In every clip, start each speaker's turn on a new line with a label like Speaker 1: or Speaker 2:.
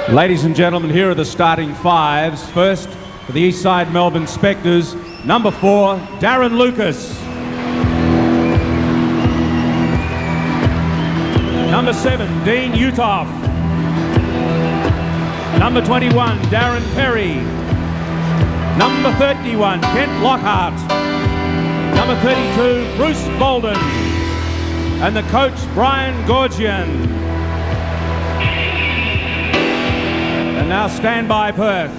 Speaker 1: Ladies and gentlemen, here are the starting fives. First, for the Eastside Melbourne Spectres, number 4, Darren Lucas. Number 7, Dean Utoff. Number 21, Darren Perry. Number 31, Kent Lockhart. Number 32, Bruce Bolden. And the coach, Brian Gorgian. And now stand by, Perth.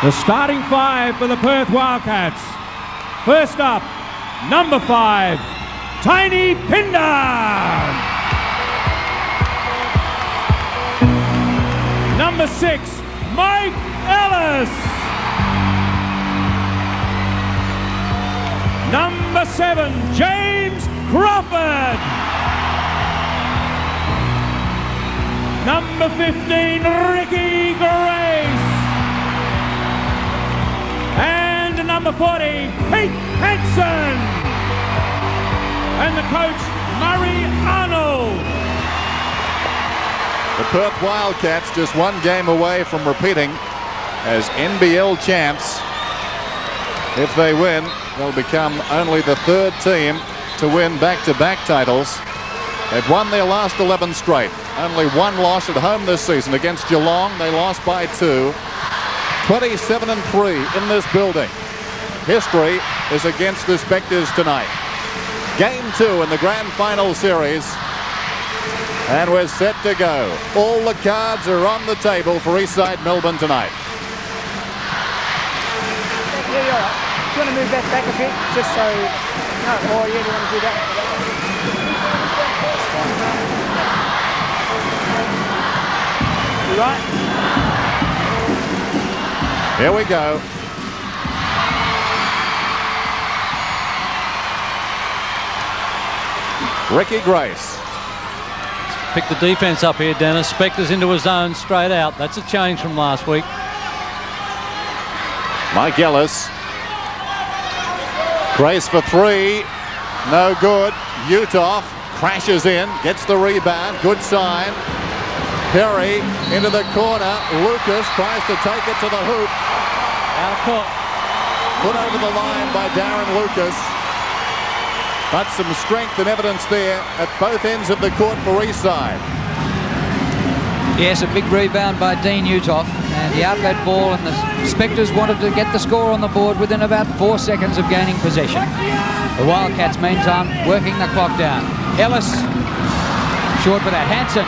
Speaker 1: The starting five for the Perth Wildcats. First up, number 5, Tiny Pinder. Number 6, Mike Ellis. Number 7, James Crawford. Number 15, Ricky Grace. And number 40, Pete Hansen. And the coach, Murray Arnold.
Speaker 2: The Perth Wildcats just one game away from repeating as NBL champs. If they win, they'll become only the 3rd team to win back-to-back titles. They've won their last 11 straight. Only one loss at home this season against Geelong. They lost by 2. 27-3 in this building. History is against the Spectres tonight. Game 2 in the grand final series. And we're set to go. All the cards are on the table for Eastside Melbourne tonight.
Speaker 3: Yeah, you're right. Do you want to move that back a bit? Just so... No, oh yeah, do you want to do that? You right?
Speaker 2: Here we go. Ricky Grace.
Speaker 4: Pick the defence up here, Dennis. Spectres into a zone straight out. That's a change from last week.
Speaker 2: Mike Ellis. Grace for 3. No good. Utoff crashes in. Gets the rebound. Good sign. Perry into the corner. Lucas tries to take it to the hoop.
Speaker 4: Out of court.
Speaker 2: Put over the line by Darren Lucas. But some strength and evidence there at both ends of the court for Eastside.
Speaker 5: Yes, a big rebound by Dean Utoff, and the outlet ball, and the Spectres wanted to get the score on the board within about 4 seconds of gaining possession. The Wildcats, meantime, working the clock down. Ellis, short for that. Hansen.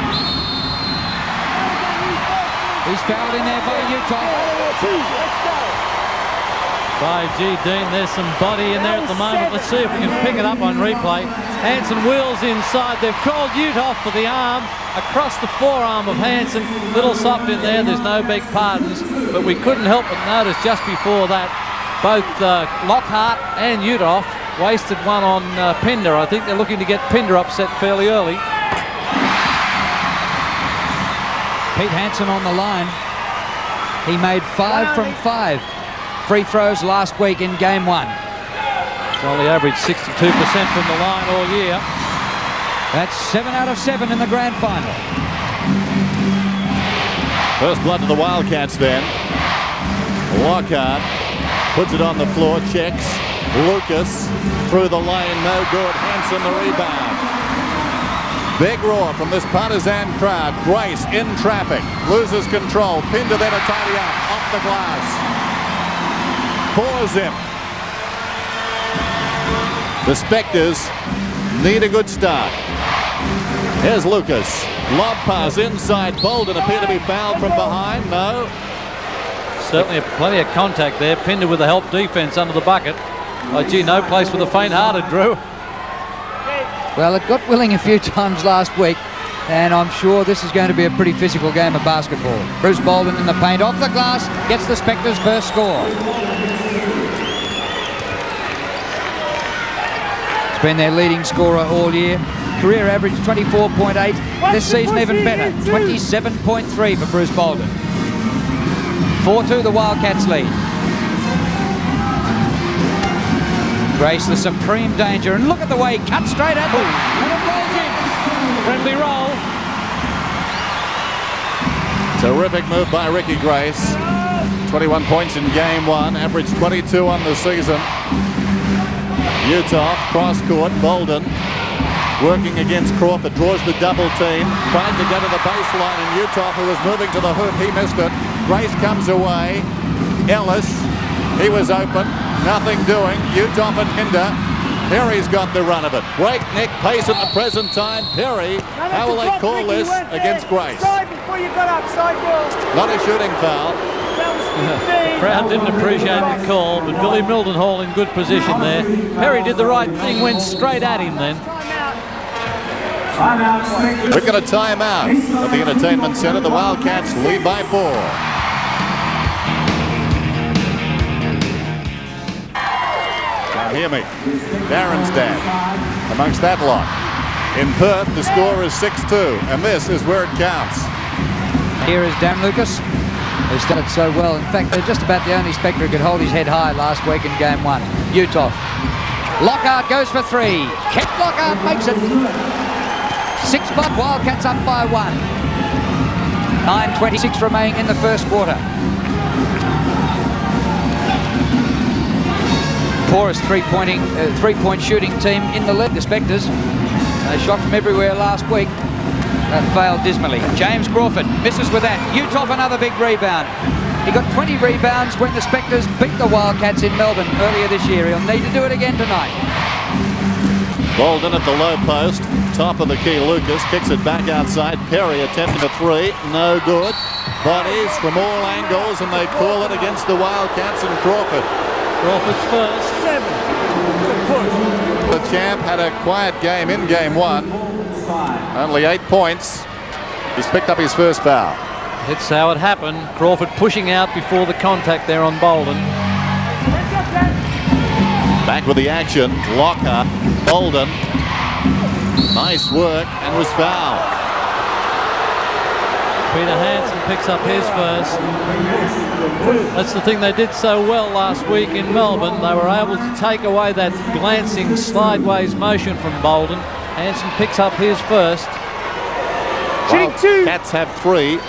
Speaker 5: He's fouled in there by Utoff.
Speaker 4: By G. Dean, there's some body in there at the moment. Let's see if we can pick it up on replay. Hansen wheels inside. They've called Utoff for the arm across the forearm of Hansen. Little soft in there. There's no big pardons, but we couldn't help but notice just before that both Lockhart and Utoff wasted one on Pinder. I think they're looking to get Pinder upset fairly early.
Speaker 5: Pete Hansen on the line. He made 5 from 5 free throws last week in game 1.
Speaker 4: He's only averaged 62% from the line all year.
Speaker 5: That's 7 out of 7 in the grand final.
Speaker 2: First blood to the Wildcats then. Lockhart puts it on the floor, checks. Lucas through the lane, no good. Hansen the rebound. Big roar from this partisan crowd. Grace in traffic, loses control. Pinder there to tidy up, off the glass. Pours him. The Spectres need a good start. Here's Lucas. Lob pass inside. Bolden appear to be fouled from behind. No.
Speaker 4: Certainly plenty of contact there. Pinder with the help defence under the bucket. Oh, gee, no place for the faint-hearted, Drew.
Speaker 5: Well, it got willing a few times last week, and I'm sure this is going to be a pretty physical game of basketball. Bruce Bolden in the paint, off the glass, gets the Spectres' first score. He's been their leading scorer all year. Career average 24.8. This season even better, 27.3 for Bruce Bolden. 4-2 the Wildcats lead. Grace, the supreme danger, and look at the way he cuts straight at them. And it rolls in.
Speaker 4: Friendly roll.
Speaker 2: Terrific move by Ricky Grace. 21 points in game one, averaged 22 on the season. Utah, cross court, Bolden working against Crawford, draws the double team, trying to go to the baseline, and Utah, who was moving to the hoop, he missed it. Grace comes away. Ellis, he was open, nothing doing. Utah and Hinder. Perry's got the run of it. Breakneck pace at the present time. Perry, how will they call this against Grace?
Speaker 3: Before you got up, side ball.
Speaker 2: Not a shooting foul.
Speaker 4: The crowd didn't appreciate the call, but Billy Mildenhall in good position there. Perry did the right thing, went straight at him then.
Speaker 2: We've got a timeout at the Entertainment Centre. The Wildcats lead by 4. Can't hear me. Darren's dad amongst that lot. In Perth, the score is 6-2, and this is where it counts.
Speaker 5: Here is Dan Lucas, who started so well. In fact, they're just about the only Spectre who could hold his head high last week in game one. Utah. Lockhart goes for 3. Kent Lockhart makes it. 6-spot, Wildcats up by 1. 9:26 remaining in the first quarter. Poorest three-point shooting team in the league, the Spectres. They shot from everywhere last week. That failed dismally. James Crawford misses with that. Utah another big rebound. He got 20 rebounds when the Spectres beat the Wildcats in Melbourne earlier this year. He'll need to do it again tonight.
Speaker 2: Bolden at the low post. Top of the key, Lucas kicks it back outside. Perry attempting a 3. No good. Bodies from all angles, and they call it against the Wildcats and Crawford.
Speaker 4: Crawford's first.
Speaker 3: 7.
Speaker 2: The champ had a quiet game in game one. Only 8 points. He's picked up his first foul.
Speaker 4: That's how it happened. Crawford pushing out before the contact there on Bolden.
Speaker 2: Back with the action. Lockhart, Bolden. Nice work, and was fouled.
Speaker 4: Peter Hansen picks up his first. That's the thing they did so well last week in Melbourne. They were able to take away that glancing sideways motion from Bolden. Hansen picks up his first.
Speaker 2: Cats have 3.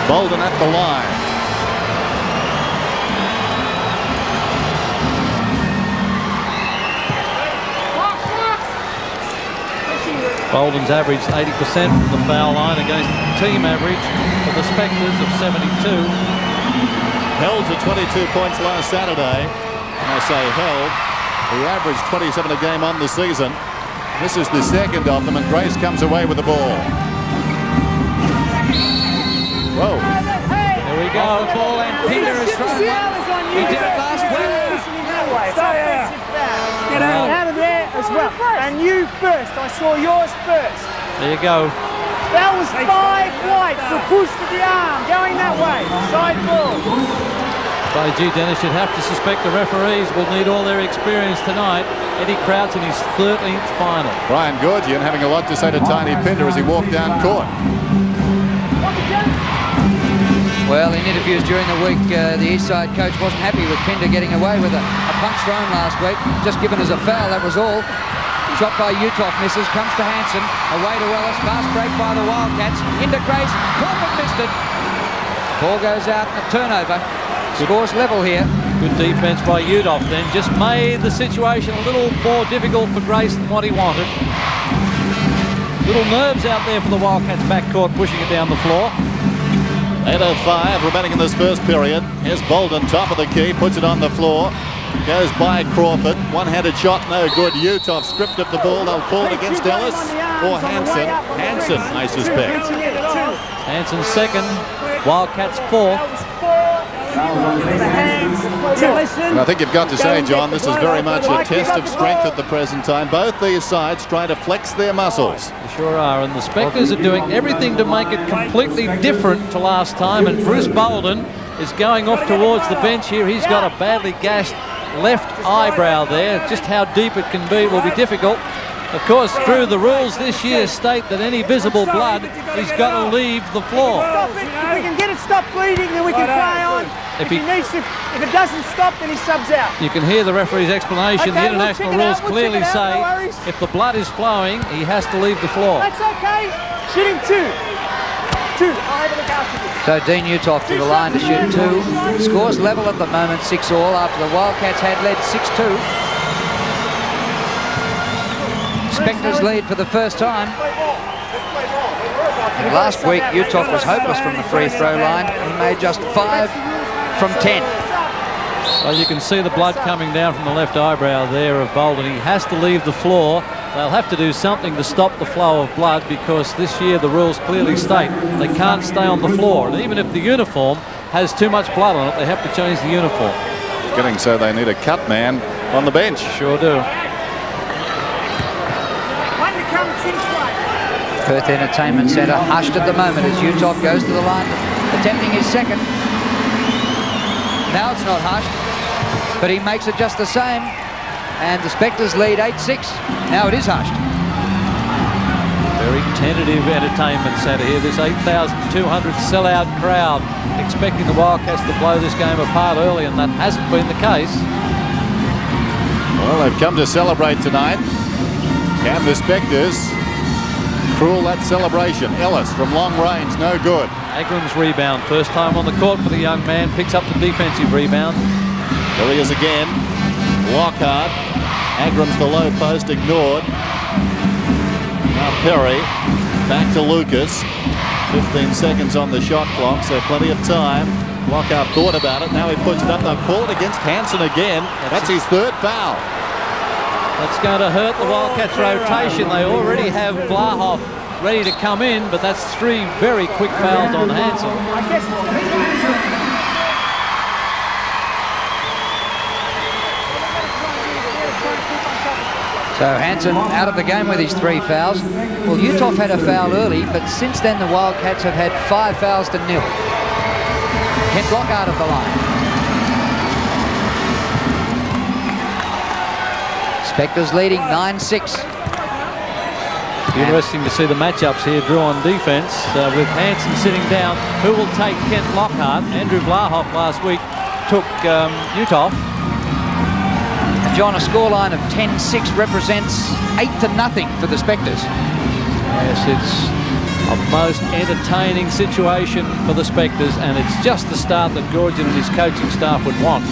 Speaker 2: Bolden at the line.
Speaker 4: Bolden's averaged 80% from the foul line against the team average for the Spectres of 72.
Speaker 2: Held to 22 points last Saturday. And I say held. He averaged 27 a game on the season. This is the second of them, and Grace comes away with the ball. Whoa.
Speaker 4: There we go.
Speaker 5: Off the ball, and Peter is thrown one. He did it last week.
Speaker 3: Get out of there as well. And you first. I saw yours first.
Speaker 4: There you go.
Speaker 3: That was 5 wide for push to the arm. Going that way. Side ball.
Speaker 4: By G. Dennis should have to suspect the referees will need all their experience tonight. Eddie Crouch in his 13th final.
Speaker 2: Brian Gorgian having a lot to say to Tiny Pinder as he walked down court.
Speaker 5: Well, in interviews during the week, the Eastside coach wasn't happy with Pinder getting away with a punch thrown last week. Just given as a foul, that was all. Shot by Utah misses, comes to Hansen. Away to Ellis, fast break by the Wildcats. Into Grace, Crawford missed it. Ball goes out, a turnover. Scores level here.
Speaker 4: Good defense by Udolph then. Just made the situation a little more difficult for Grace than what he wanted. Little nerves out there for the Wildcats backcourt, pushing it down the floor.
Speaker 2: 8:05 remaining in this first period. Here's Bolden, top of the key, puts it on the floor. Goes by Crawford. One-handed shot, no good. Utah stripped up the ball. They'll call it against Ellis or Hansen. Hansen, I suspect.
Speaker 4: Hansen second. Wildcats fourth.
Speaker 2: And I think you've got to say, John, this is very much a test of strength at the present time. Both these sides trying to flex their muscles.
Speaker 4: They sure are, and the Spectres are doing everything to make it completely different to last time, and Bruce Bolden is going off towards the bench here. He's got a badly gashed left eyebrow there. Just how deep it can be will be difficult. Of course, Drew, the rules this year state that any visible blood is got to leave the floor.
Speaker 3: Stop it. If we can get it stopped bleeding, then we can play on. If it doesn't stop, then he subs out.
Speaker 4: You can hear the referee's explanation.
Speaker 3: Okay,
Speaker 4: The international rules clearly say
Speaker 3: no worries.
Speaker 4: if the blood is flowing, he has to leave the floor.
Speaker 3: That's okay. Shooting two. I'll have a look after you.
Speaker 5: So Dean Uthoff to the line to shoot 2. Scores level at the moment, 6-all, after the Wildcats had led 6-2. Spectres lead for the first time. And last week, Uthoff was hopeless from the free throw line. He made just 5 from 10.
Speaker 4: Well, you can see the blood coming down from the left eyebrow there of Bolden. He has to leave the floor. They'll have to do something to stop the flow of blood, because this year the rules clearly state they can't stay on the floor. And even if the uniform has too much blood on it, they have to change the uniform.
Speaker 2: Getting so they need a cut man on the bench.
Speaker 4: Sure do.
Speaker 5: Perth Entertainment Centre hushed at the moment as Uthoff goes to the line, attempting his second. Now it's not hushed, but he makes it just the same. And the Spectres lead 8-6. Now it is hushed.
Speaker 4: Very tentative entertainment centre here. This 8,200 sellout crowd expecting the Wildcats to blow this game apart early, and that hasn't been the case.
Speaker 2: Well, they've come to celebrate tonight. Can the Spectres cruel that celebration? Ellis from long range, no good.
Speaker 4: Agram's rebound, first time on the court for the young man, picks up the defensive rebound.
Speaker 2: There he is again. Lockhart. Agram's the low post, ignored. Now Perry. Back to Lucas. 15 seconds on the shot clock, so plenty of time. Lockhart thought about it. Now he puts it up. They've called against Hansen again. That's his third foul.
Speaker 4: That's going to hurt the Wildcats' rotation. They already have Vlahoff ready to come in, but that's 3 very quick fouls on Hansen.
Speaker 5: So Hansen out of the game with his 3 fouls. Well, Uthoff had a foul early, but since then the Wildcats have had 5 fouls to 0. Kent Lockhart of the line. Spectres leading 9-6.
Speaker 4: Interesting to see the matchups here, Drew, on defence, with Hansen sitting down. Who will take Kent Lockhart? Andrew Vlahoff last week took Uthoff.
Speaker 5: And John, a scoreline of 10-6 represents 8-0 for the Spectres.
Speaker 4: Yes, it's a most entertaining situation for the Spectres, and it's just the start that Gorgon and his coaching staff would want.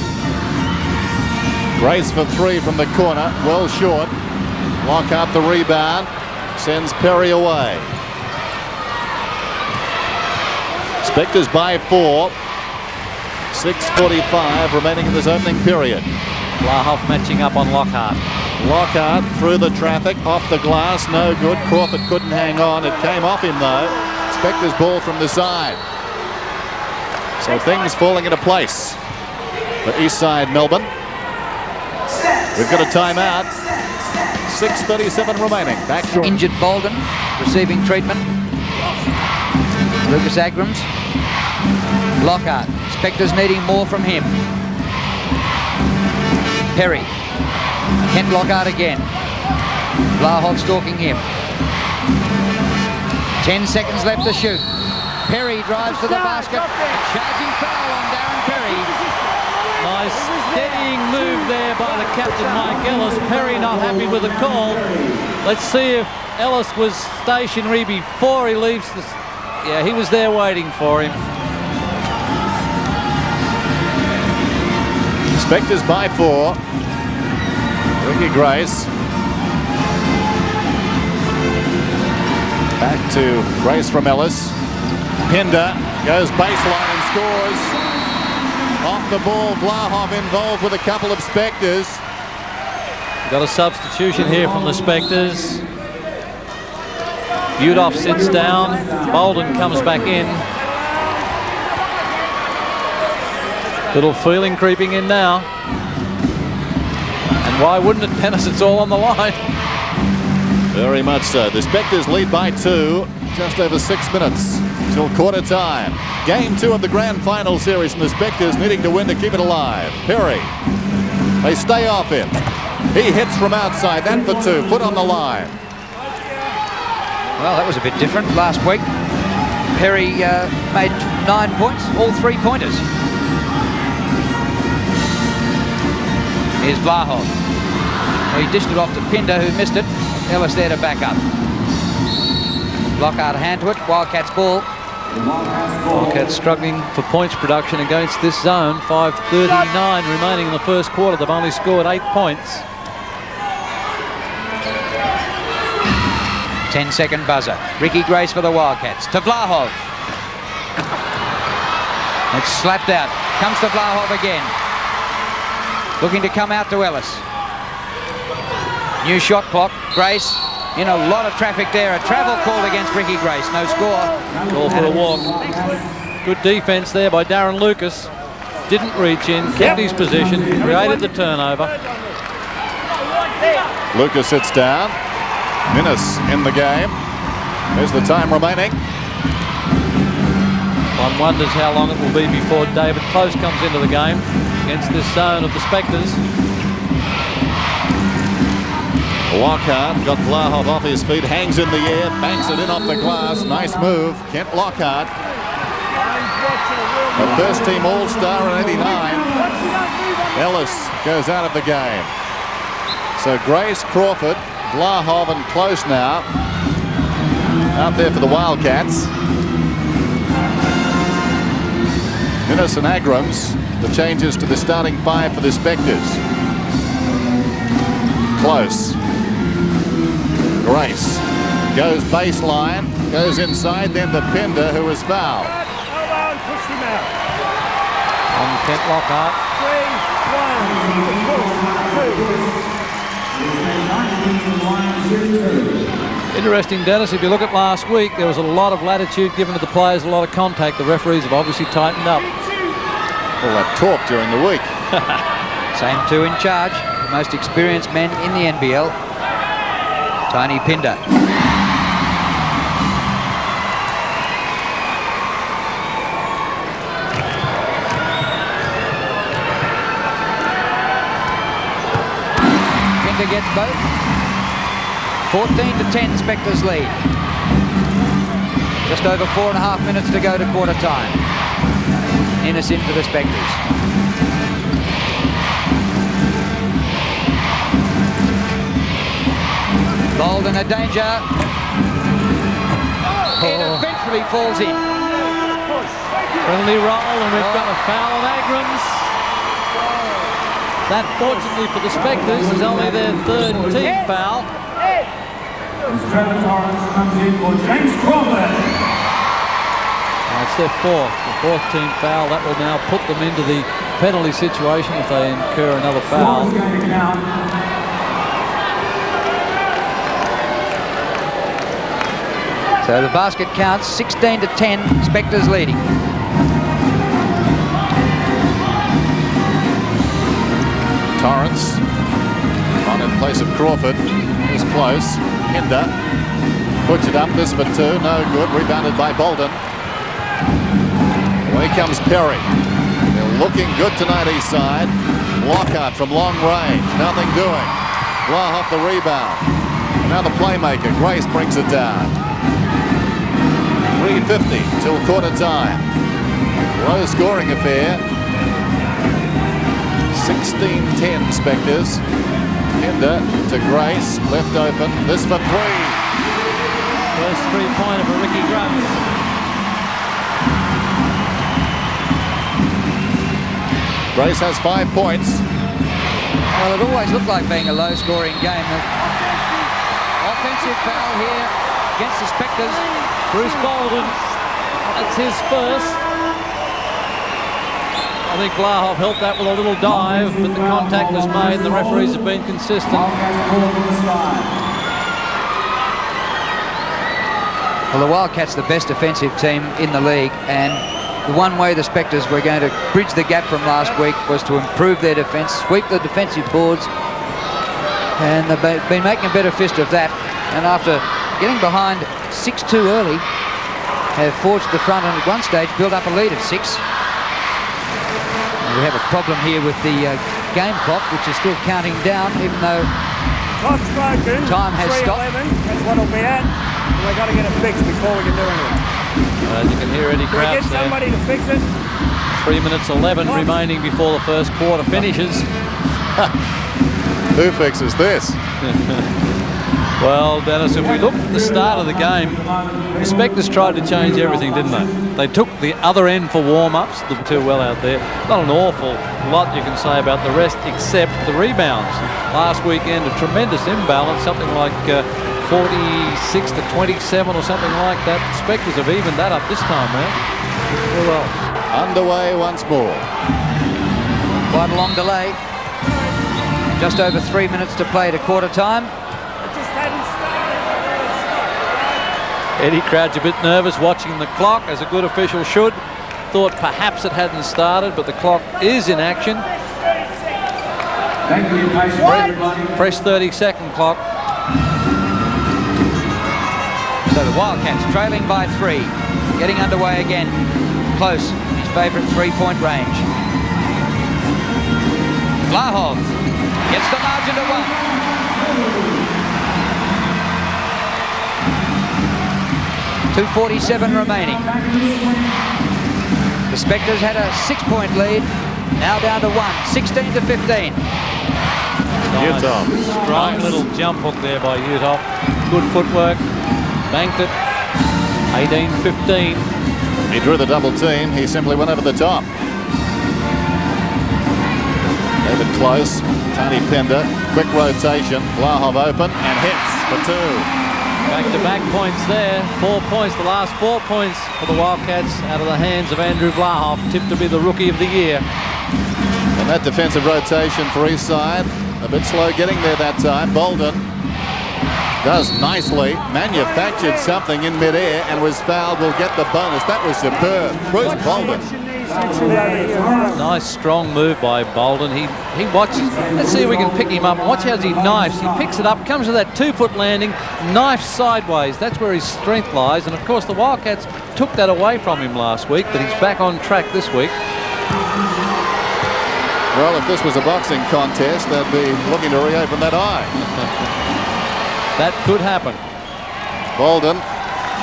Speaker 2: Race for 3 from the corner, well short. Lockhart the rebound, sends Perry away. Spectres by 4. 6:45 remaining in this opening period.
Speaker 4: Vlahoff matching up on Lockhart.
Speaker 2: Lockhart through the traffic, off the glass, no good. Crawford couldn't hang on. It came off him though. Spectres ball from the side. So things falling into place for Eastside Melbourne. We've got a timeout. 6:37 remaining. Back to
Speaker 5: Injured Bolden receiving treatment. Lucas Agrams. Lockhart. Spectres needing more from him. Perry. Kent Lockhart again. Vlahoff stalking him. 10 seconds left to shoot. Perry drives to the basket. Charging foul on Darren Perry.
Speaker 4: Nice steadying move there by the captain, Mike Ellis. Perry not happy with the call. Let's see if Ellis was stationary before he leaves. Yeah, he was there waiting for him.
Speaker 2: Spectres by 4. Ricky Grace. Back to Grace from Ellis. Pinder goes baseline and scores. Off the ball, Vlahoff involved with a couple of Spectres.
Speaker 4: Got a substitution here from the Spectres. Uthoff sits down. Bolden comes back in. Little feeling creeping in now. And why wouldn't it, Pennis? It's all on the line.
Speaker 2: Very much so. The Spectres lead by 2. Just over 6 minutes till quarter time. Game 2 of the grand final series, and the Spectres needing to win to keep it alive. Perry. They stay off him. He hits from outside. That for 2. Foot on the line.
Speaker 5: Well, that was a bit different last week. Perry made 9 points, all 3-pointers. Here's Vlahov. Well, he dished it off to Pinder, who missed it. Ellis there to back up. Lockhart hand to it. Wildcats ball.
Speaker 4: Wildcats struggling for points production against this zone. 5:39 remaining in the first quarter. They've only scored 8 points.
Speaker 5: 10-second buzzer. Ricky Grace for the Wildcats. To Vlahov. It's slapped out. Comes to Vlahov again. Looking to come out to Ellis. New shot clock. Grace in a lot of traffic there. A travel called against Ricky Grace. No score.
Speaker 4: Call for a walk. Good defence there by Darren Lucas. Didn't reach in, kept his position, created the turnover.
Speaker 2: Lucas sits down. Minus in the game. There's the time remaining.
Speaker 4: One wonders how long it will be before David Close comes into the game against this zone of the Spectres.
Speaker 2: Lockhart got Vlahov off his feet, hangs in the air, banks it in off the glass. Nice move. Kent Lockhart, a first-team All-Star in '89. Ellis goes out of the game. So Grace, Crawford, Vlahov and Close now out there for the Wildcats. Minnis and Agrams, the changes to the starting 5 for the Spectres. Close. Grace goes baseline, goes inside, then to Pinder, who is fouled.
Speaker 4: On Kent Lockhart. 3-1. Interesting, Dennis, if you look at last week, there was a lot of latitude given to the players, a lot of contact. The referees have obviously tightened up.
Speaker 2: All that talk during the week.
Speaker 5: Same 2 in charge. The most experienced men in the NBL. Tiny Pinder. Pinder gets both. 14-10 Spectres lead. Just over 4.5 minutes to go to quarter time. Innes in for the Spectres. Bold in a danger. It eventually falls in.
Speaker 4: Friendly roll, and we've got a foul on Agrams. That, fortunately for the Spectres, is only their 3rd team foul.
Speaker 6: Travis Torrance comes in for James Crawford.
Speaker 4: It's their 4th, the 4th team foul. That will now put them into the penalty situation if they incur another foul.
Speaker 5: So the basket counts 16-10, Spectres leading.
Speaker 2: Torrance on in place of Crawford. Is close. Pinder puts it up. This for 2. No good. Rebounded by Bolden. Away comes Perry. They're looking good tonight, Eastside. Lockhart from long range. Nothing doing. Vlahov the rebound. And now the playmaker. Grace brings it down. 3:50 till quarter time. Low scoring affair. 16-10 Spectres. Pinder to Grace, left open. This for 3.
Speaker 4: First 3-pointer for Ricky Grace.
Speaker 2: Grace has 5 points.
Speaker 5: Well, it always looked like being a low-scoring game. Offensive foul here against the Spectres.
Speaker 4: Bruce Bolden, that's his first. I think Vlahov helped that with a little dive, but the contact was made and the referees have been consistent.
Speaker 5: Well, the Wildcats the best defensive team in the league, and the one way the Spectres were going to bridge the gap from last week was to improve their defence, sweep the defensive boards, and they've been making a better fist of that. And after getting behind 6-2 early, have forged the front and at one stage built up a lead of 6. We have a problem here with the game clock, which is still counting down, even though
Speaker 3: Clock's broken.
Speaker 5: Time has stopped.
Speaker 3: 3:11. That's what it'll be at. We've got to get it fixed before we can do anything.
Speaker 4: As you can hear Eddie
Speaker 3: Can we
Speaker 4: Crouch
Speaker 3: get
Speaker 4: there.
Speaker 3: somebody to fix it?
Speaker 4: 3 minutes 11 remaining before the first quarter finishes.
Speaker 2: Who fixes this?
Speaker 4: Well, Dennis, if we look at the start of the game, the Spectres tried to change everything, didn't they? They took the other end for warm-ups, the two well out there. Not an awful lot you can say about the rest, except the rebounds. Last weekend, a tremendous imbalance, something like 46 to 27 or something like that. The Spectres have evened that up this time round. Well,
Speaker 2: Underway once more.
Speaker 5: quite a long delay. Just over 3 minutes to play to quarter time.
Speaker 3: It just hadn't started.
Speaker 4: Eddie Crouch a bit nervous watching the clock, as a good official should. Thought perhaps it hadn't started, but the clock is in action.
Speaker 6: Thank you for your patience, everybody.
Speaker 4: Fresh 30-second clock.
Speaker 5: So the Wildcats trailing by 3. Getting underway again. Close. His favourite three-point range. Vlahov gets the margin to 1. .247 remaining. The Spectres had a 6-point lead. Now down to 1. 16 to 15.
Speaker 2: Utah.
Speaker 4: Strong little jump hook there by Utah. Good footwork. Banked it. 18-15.
Speaker 2: He drew the double team. He simply went over the top. David close. Tony Pender. Quick rotation. Vlahov open and hits for 2.
Speaker 4: Back-to-back points there. 4 points. The last 4 points for the Wildcats out of the hands of Andrew Vlahov, tipped to be the Rookie of the Year.
Speaker 2: And that defensive rotation for Eastside. A bit slow getting there that time. Bolden does nicely. Manufactured something in midair and was fouled. Will get the bonus. That was superb. Bruce Bolden.
Speaker 4: Nice strong move by Bolden. He watches. Let's see if we can pick him up. Watch how he knifes. He picks it up, comes to that 2-foot landing, knifes sideways. That's where his strength lies. And of course the Wildcats took that away from him last week, but he's back on track this week.
Speaker 2: Well, if this was a boxing contest, they'd be looking to reopen that eye.
Speaker 4: That could happen.
Speaker 2: Bolden,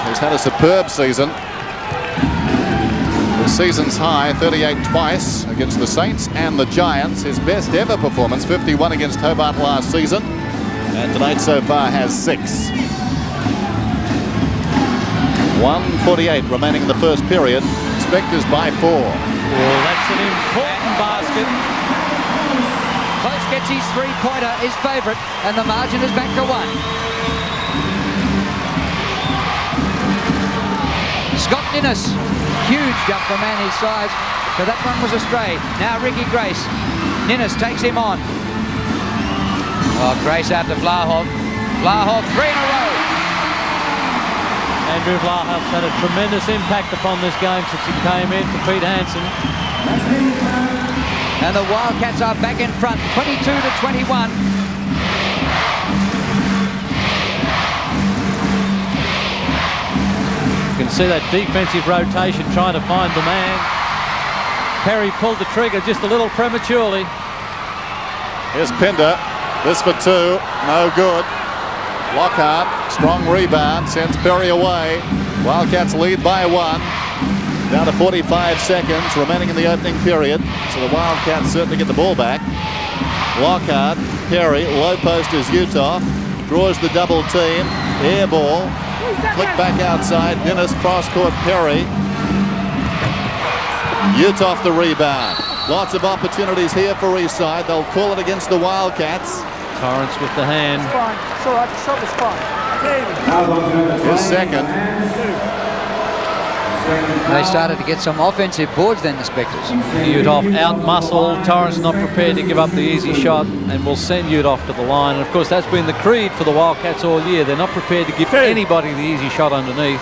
Speaker 2: who's had a superb season. The season's high, 38 twice against the Saints and the Giants. His best ever performance, 51 against Hobart last season. And tonight so far has 6. 1:48 remaining in the first period. Spectres by 4.
Speaker 4: Well, that's an important basket.
Speaker 5: Close gets his three-pointer, his favourite, and the margin is back to 1. Scott Ninnis, huge jump for a man his size, so that one was astray. Now Ricky Grace. Ninnis takes him on. Oh, Grace out to Vlahov. Vlahov, 3 in a row.
Speaker 4: Andrew Vlahov's had a tremendous impact upon this game since he came in for Pete Hansen.
Speaker 5: And the Wildcats are back in front, 22 to 21.
Speaker 4: You can see that defensive rotation trying to find the man. Perry pulled the trigger just a little prematurely.
Speaker 2: Here's Pender. This for 2. No good. Lockhart, strong rebound, sends Perry away. Wildcats lead by 1. Down to 45 seconds remaining in the opening period. So the Wildcats certainly get the ball back. Lockhart, Perry, low post is Utah. Draws the double team. Air ball. Flick back outside. Ninnis cross-court Perry. Utah the rebound. Lots of opportunities here for Eastside. They'll call it against the Wildcats.
Speaker 4: Torrance with the hand.
Speaker 3: It's fine. It's all right. The shot was fine.
Speaker 2: His second.
Speaker 5: They started to get some offensive boards then, the Spectres.
Speaker 4: Utah out-muscled. Torrance not prepared to give up the easy shot and will send Utah to the line. And of course that's been the creed for the Wildcats all year. They're not prepared to give anybody the easy shot underneath.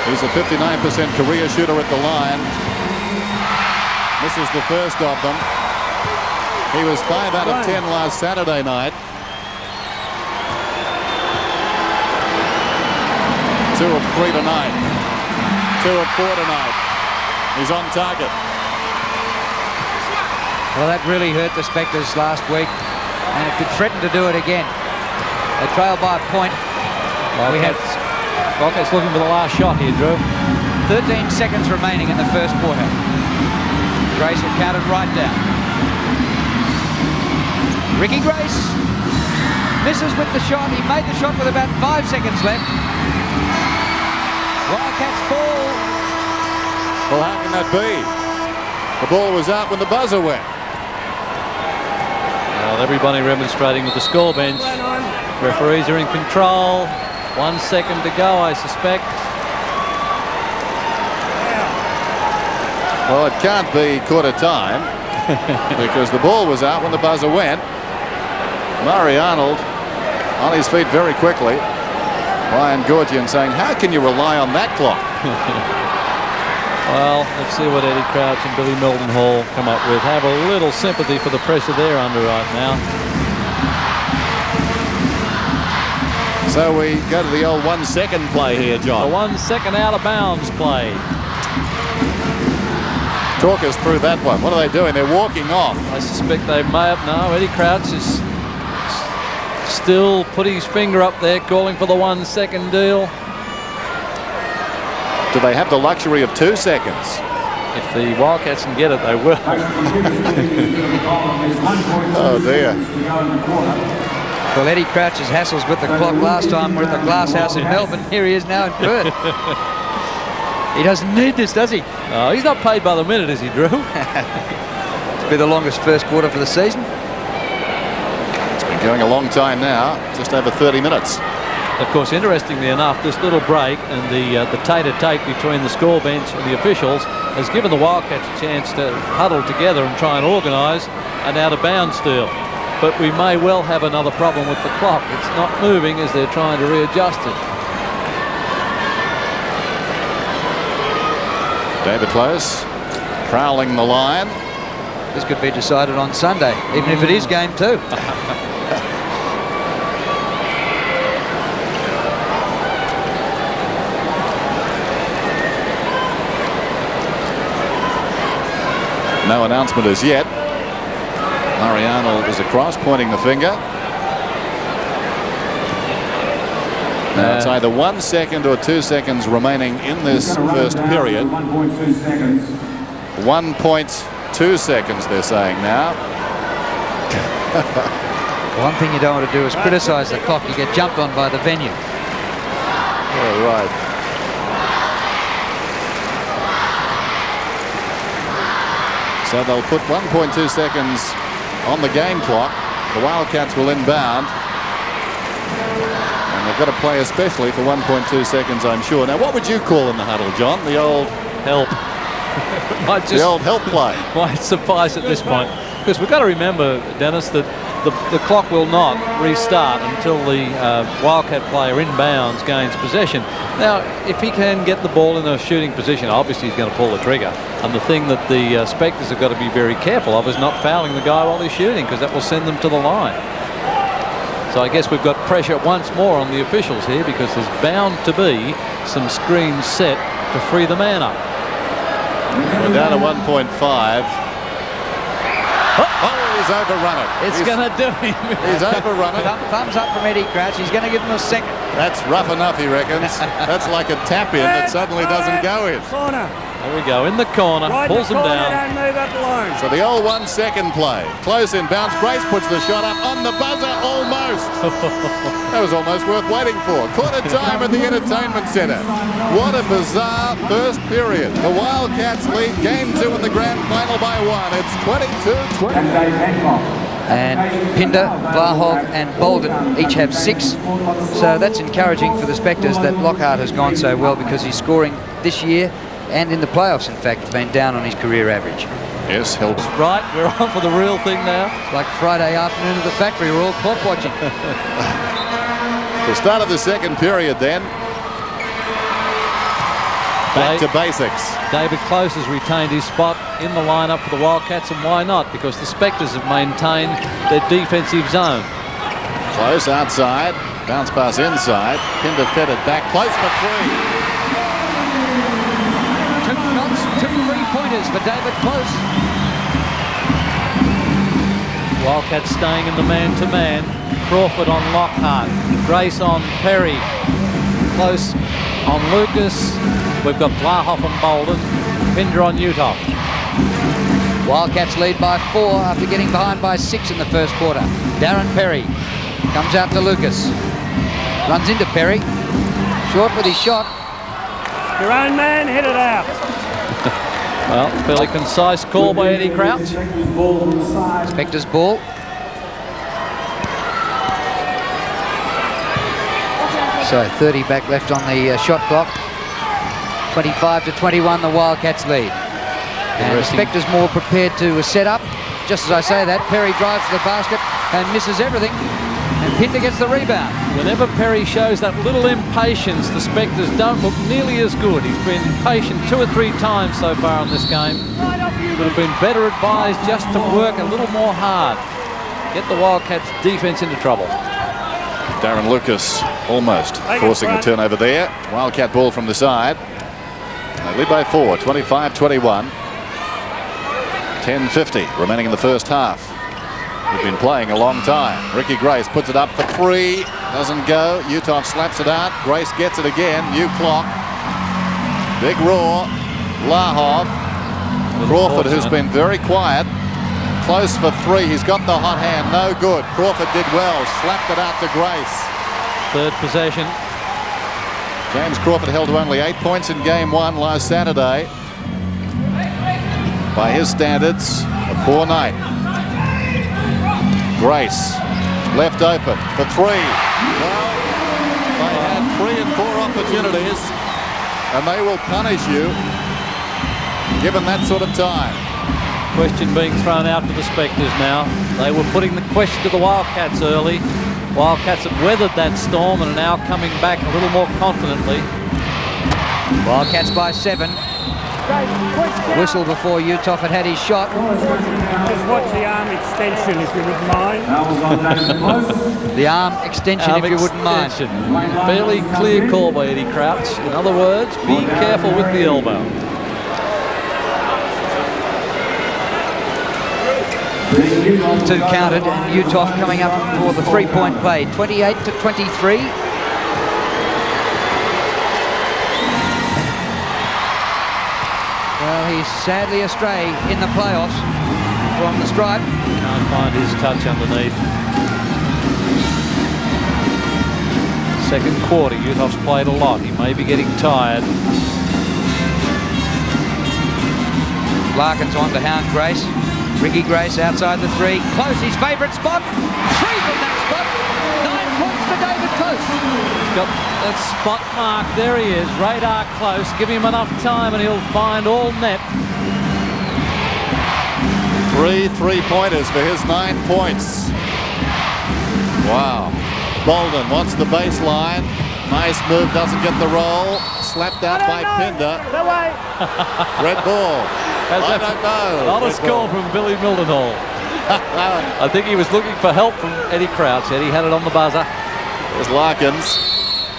Speaker 2: He's a 59% career shooter at the line. This is the first of them. He was 5 out of 10 last Saturday night. 2 of 3 tonight. 2 of 4 tonight. He's on target.
Speaker 5: Well, that really hurt the Spectres last week, and it could threaten to do it again. They trail by a point.
Speaker 4: Wildcats looking for the last shot here, Drew.
Speaker 5: 13 seconds remaining in the first quarter. Grace will count it right down. Ricky Grace misses with the shot. He made the shot with about 5 seconds left. Wildcats ball.
Speaker 2: Well, how can that be? The ball was out when the buzzer went.
Speaker 4: Well, everybody remonstrating with the score bench. Referees are in control. 1 second to go, I suspect.
Speaker 2: Well, it can't be quarter time because the ball was out when the buzzer went. Murray Arnold on his feet very quickly. Ryan Gorgian saying, how can you rely on that clock?
Speaker 4: Well, let's see what Eddie Crouch and Billy Mildenhall come up with. Have a little sympathy for the pressure they're under right now.
Speaker 2: So we go to the old 1 second play here, John.
Speaker 4: The 1 second out of bounds play.
Speaker 2: Talk us through that one. What are they doing? They're walking off.
Speaker 4: I suspect they may have. No, Eddie Crouch is still putting his finger up there, calling for the 1 second deal.
Speaker 2: Do they have the luxury of 2 seconds?
Speaker 4: If the Wildcats can get it, they will.
Speaker 2: Oh dear.
Speaker 5: Well, Eddie Crouch's hassles with the clock last time were at the Glass House in Melbourne. Here he is now in Perth. He doesn't need this, does he?
Speaker 4: No, he's not paid by the minute, is he, Drew?
Speaker 5: It'll be the longest first quarter for the season.
Speaker 2: It's been going a long time now, just over 30 minutes.
Speaker 4: Of course, interestingly enough, this little break and the tete-a-tete between the score bench and the officials has given the Wildcats a chance to huddle together and try and organise an out-of-bounds deal. But we may well have another problem with the clock. It's not moving as they're trying to readjust it.
Speaker 2: David Close prowling the line.
Speaker 5: This could be decided on Sunday, even if it is game 2.
Speaker 2: No announcement as yet. Murray Arnold is across, pointing the finger. Now it's either 1 second or 2 seconds remaining in this first period.
Speaker 6: 1.2 seconds.
Speaker 2: 1.2 seconds, they're saying now.
Speaker 5: One thing you don't want to do is criticise the clock. You get jumped on by the venue.
Speaker 2: All right. So they'll put 1.2 seconds on the game clock. The Wildcats will inbound. And they've got to play especially for 1.2 seconds, I'm sure. Now, what would you call in the huddle, John? The old
Speaker 4: Help.
Speaker 2: the old help play.
Speaker 4: Might suffice at this point. Because we've got to remember, Dennis, that the clock will not restart until the Wildcat player inbounds gains possession. Now, if he can get the ball in a shooting position, obviously he's going to pull the trigger. And the thing that the Spectres have got to be very careful of is not fouling the guy while he's shooting, because that will send them to the line. So I guess we've got pressure once more on the officials here, because there's bound to be some screens set to free the man up.
Speaker 2: We're down to 1.5. Oh, he's overrun it.
Speaker 4: It's going to do him.
Speaker 2: He's overrun it.
Speaker 5: Thumbs up from Eddie Crouch. He's going to give him a second.
Speaker 2: That's rough enough, he reckons. That's like a tap in that suddenly doesn't go in.
Speaker 3: Corner.
Speaker 4: There we go, in the corner,
Speaker 3: Right
Speaker 4: pulls
Speaker 3: in
Speaker 4: him
Speaker 3: the corner,
Speaker 4: down.
Speaker 3: don't move up alone.
Speaker 2: So the old 1 second play. Close inbounds. Grace puts the shot up on the buzzer. Almost. That was almost worth waiting for. Quarter time at the Entertainment Centre. What a bizarre first period. The Wildcats lead game 2 in the grand final by 1. It's 22-20.
Speaker 6: And Dave Hancock.
Speaker 5: And Pinder, Vlahov and Bolden each have 6. So that's encouraging for the Spectres that Lockhart has gone so well, because he's scoring this year and in the playoffs, in fact, has been down on his career average.
Speaker 2: Yes, helps.
Speaker 4: Right, we're on for the real thing now.
Speaker 5: It's like Friday afternoon at the factory. We're all clock watching.
Speaker 2: The start of the second period then. Back to basics.
Speaker 4: David Close has retained his spot in the lineup for the Wildcats, and why not? Because the Spectres have maintained their defensive zone.
Speaker 2: Close outside. Bounce pass inside. Pinder fed it back. Close for 3.
Speaker 5: 2 3-pointers for David Close.
Speaker 4: Wildcats staying in the man-to-man. Crawford on Lockhart. Grace on Perry. Close on Lucas. We've got Blahoff and Bolden. Pinder on Utah.
Speaker 5: Wildcats lead by 4 after getting behind by 6 in the first quarter. Darren Perry comes out to Lucas. Runs into Perry. Short with his shot.
Speaker 3: Your own man, hit it out.
Speaker 4: Well, fairly concise call by Eddie Crouch.
Speaker 5: Spectres ball. So 30 back left on the shot clock. 25-21 the Wildcats lead. And the Spectres more prepared to set up. Just as I say that, Perry drives to the basket and misses everything. And Pinder gets the rebound.
Speaker 4: Whenever Perry shows that little impatience, the Spectres don't look nearly as good. He's been patient 2 or 3 times so far in this game. Would have been better advised just to work a little more hard. Get the Wildcats defense into trouble.
Speaker 2: Darren Lucas almost forcing a turnover there. Wildcat ball from the side. They lead by 4, 25-21. 10:50 remaining in the first half. We've been playing a long time. Ricky Grace puts it up for 3. Doesn't go. Utah slaps it out. Grace gets it again. New clock. Big roar. Blahoff. Crawford, who's been very quiet. Close for 3. He's got the hot hand. No good. Crawford did well. Slapped it out to Grace.
Speaker 4: Third possession.
Speaker 2: James Crawford held to only 8 points in game 1 last Saturday. By his standards, a poor night. Grace, left open for 3. Well, they had 3 and 4 opportunities, and they will punish you given that sort of time.
Speaker 4: Question being thrown out to the Spectres now. They were putting the question to the Wildcats early. Wildcats have weathered that storm and are now coming back a little more confidently.
Speaker 5: Wildcats by 7. Whistle before Utah had his shot.
Speaker 3: Just watch the arm extension if you wouldn't mind.
Speaker 5: The arm extension if you wouldn't mind.
Speaker 4: Fairly clear call by Eddie Crouch. In other words, be careful with the elbow.
Speaker 5: Two counted and Utah coming up for the 3-point play. 28-23. Well, he's sadly astray in the playoffs from the stripe.
Speaker 4: Can't find his touch underneath. Second quarter, Utah's played a lot. He may be getting tired.
Speaker 5: Larkin's on to hound Grace. Ricky Grace outside the 3. Close, his favourite spot. 3 from that spot. 9 points for David Close.
Speaker 4: Got that spot mark. There he is. Radar Close. Give him enough time and he'll find all net.
Speaker 2: 3 3-pointers for his 9 points. Wow. Bolden wants the baseline. Nice move, doesn't get the roll. Slapped out by Pinder. Red ball. I don't know.
Speaker 4: Not a score from Billy Mildenhall. I think he was looking for help from Eddie Crouch. Eddie had it on the buzzer.
Speaker 2: There's Larkins.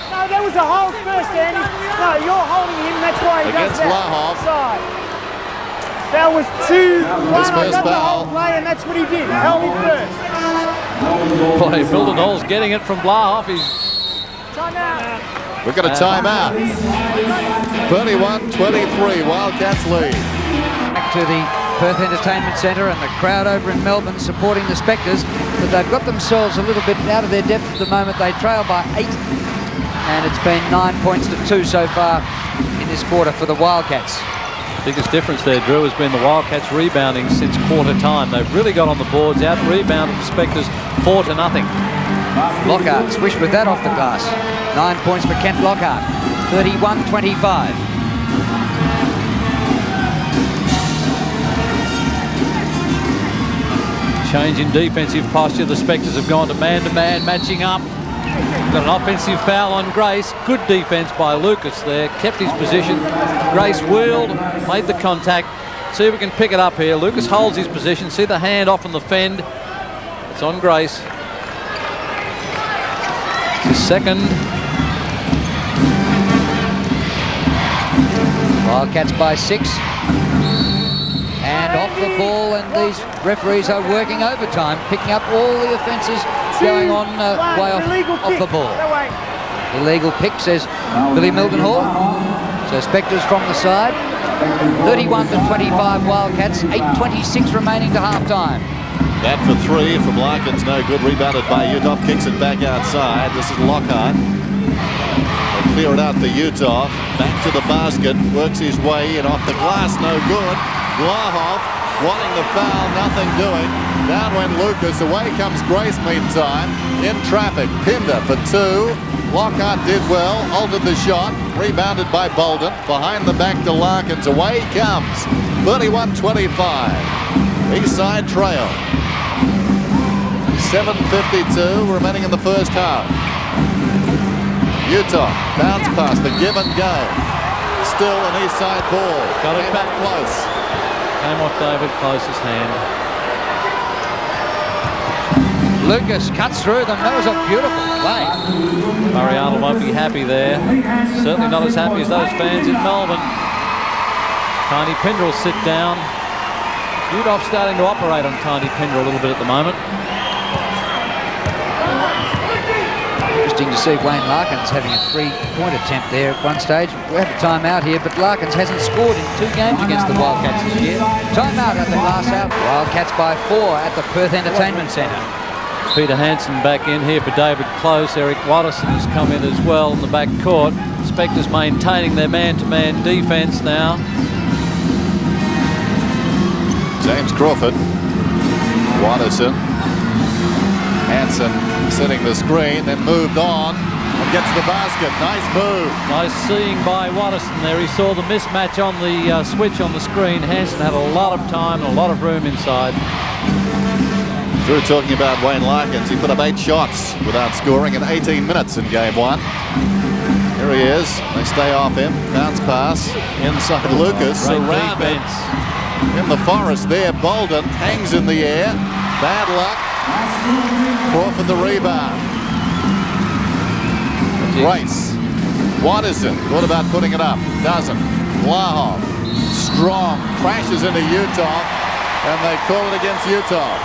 Speaker 3: No, there was a hold first, Andy. No, you're holding him. That's why he
Speaker 2: Against
Speaker 3: does that.
Speaker 2: Blahoff.
Speaker 3: Side. That was 2.
Speaker 2: His first
Speaker 3: got the
Speaker 2: foul.
Speaker 3: whole play, and that's what he did. Held him first.
Speaker 4: Boy, Mildenhall's getting it from Blahoff. He's
Speaker 3: Timeout.
Speaker 2: We've got a timeout. 31-23, Wildcats lead.
Speaker 5: Back to the Perth Entertainment Centre and the crowd over in Melbourne supporting the Spectres, but they've got themselves a little bit out of their depth at the moment. They trail by 8, and it's been 9 points to 2 so far in this quarter for the Wildcats.
Speaker 4: biggest difference there, Drew, has been the Wildcats rebounding since quarter time. They've really got on the boards, out-rebounded the Spectres 4-0.
Speaker 5: Lockhart swished with that off the glass. 9 points for Kent Lockhart. 31-25.
Speaker 4: Change in defensive posture. The Spectres have gone to man-to-man, matching up. Got an offensive foul on Grace. Good defense by Lucas there. Kept his position. Grace wheeled, made the contact. See if we can pick it up here. Lucas holds his position. See the hand off on the fend. It's on Grace. It's his second.
Speaker 5: Wildcats by 6. And off the ball and these referees are working overtime, picking up all the offences going on way off the ball. Illegal pick, says Billy Mildenhall. So Spectres from the side. 31-25 Wildcats, 8:26 remaining to half-time.
Speaker 2: That for three from Larkins, no good. Rebounded by Uthoff, kicks it back outside. This is Lockhart. They clear it out for Uthoff. Back to the basket, works his way in off the glass, no good. Blahoff wanting the foul, nothing doing. Down went Lucas, away comes Grace meantime. In traffic, Pinder for two. Lockhart did well, altered the shot, rebounded by Bolden. Behind the back to Larkins, away comes. 31-25. Eastside trail. 7:52 remaining in the first half. Utah bounce pass, the give and go. Still an Eastside ball.
Speaker 4: Got it back
Speaker 2: close.
Speaker 4: Came off David Close's hand.
Speaker 5: Lucas cuts through them. That was a beautiful play.
Speaker 4: Murray Arnold won't be happy there. Certainly not as happy as those fans in Melbourne. Tiny Pinder will sit down. Uthoff starting to operate on Tiny Pinder a little bit at the moment.
Speaker 5: Interesting to see Wayne Larkins having a three-point attempt there at one stage. We have a timeout here, but Larkins hasn't scored in 2 games against the Wildcats this year. Timeout at the glass out. Wildcats by 4 at the Perth Entertainment Centre.
Speaker 4: Peter Hansen back in here for David Close. Eric Watterson has come in as well in the back court. Spectres maintaining their man-to-man defence now.
Speaker 2: James Crawford, Watterson, Hansen setting the screen, then moved on and gets the basket. Nice move.
Speaker 4: Nice seeing by Watterson there. He saw the mismatch on the switch on the screen. Hansen had a lot of time and a lot of room inside.
Speaker 2: Drew talking about Wayne Larkins. He put up 8 shots without scoring in 18 minutes in game 1. Here he is. They stay off him. Bounce pass inside Lucas.
Speaker 4: Great
Speaker 2: Around it.
Speaker 4: defense.
Speaker 2: In the forest there, Bolden hangs in the air. Bad luck. Crawford the rebound. Grace. Watterson thought about putting it up. Doesn't. Blahoff. Strong. Crashes into Utah. And they call it against Utah.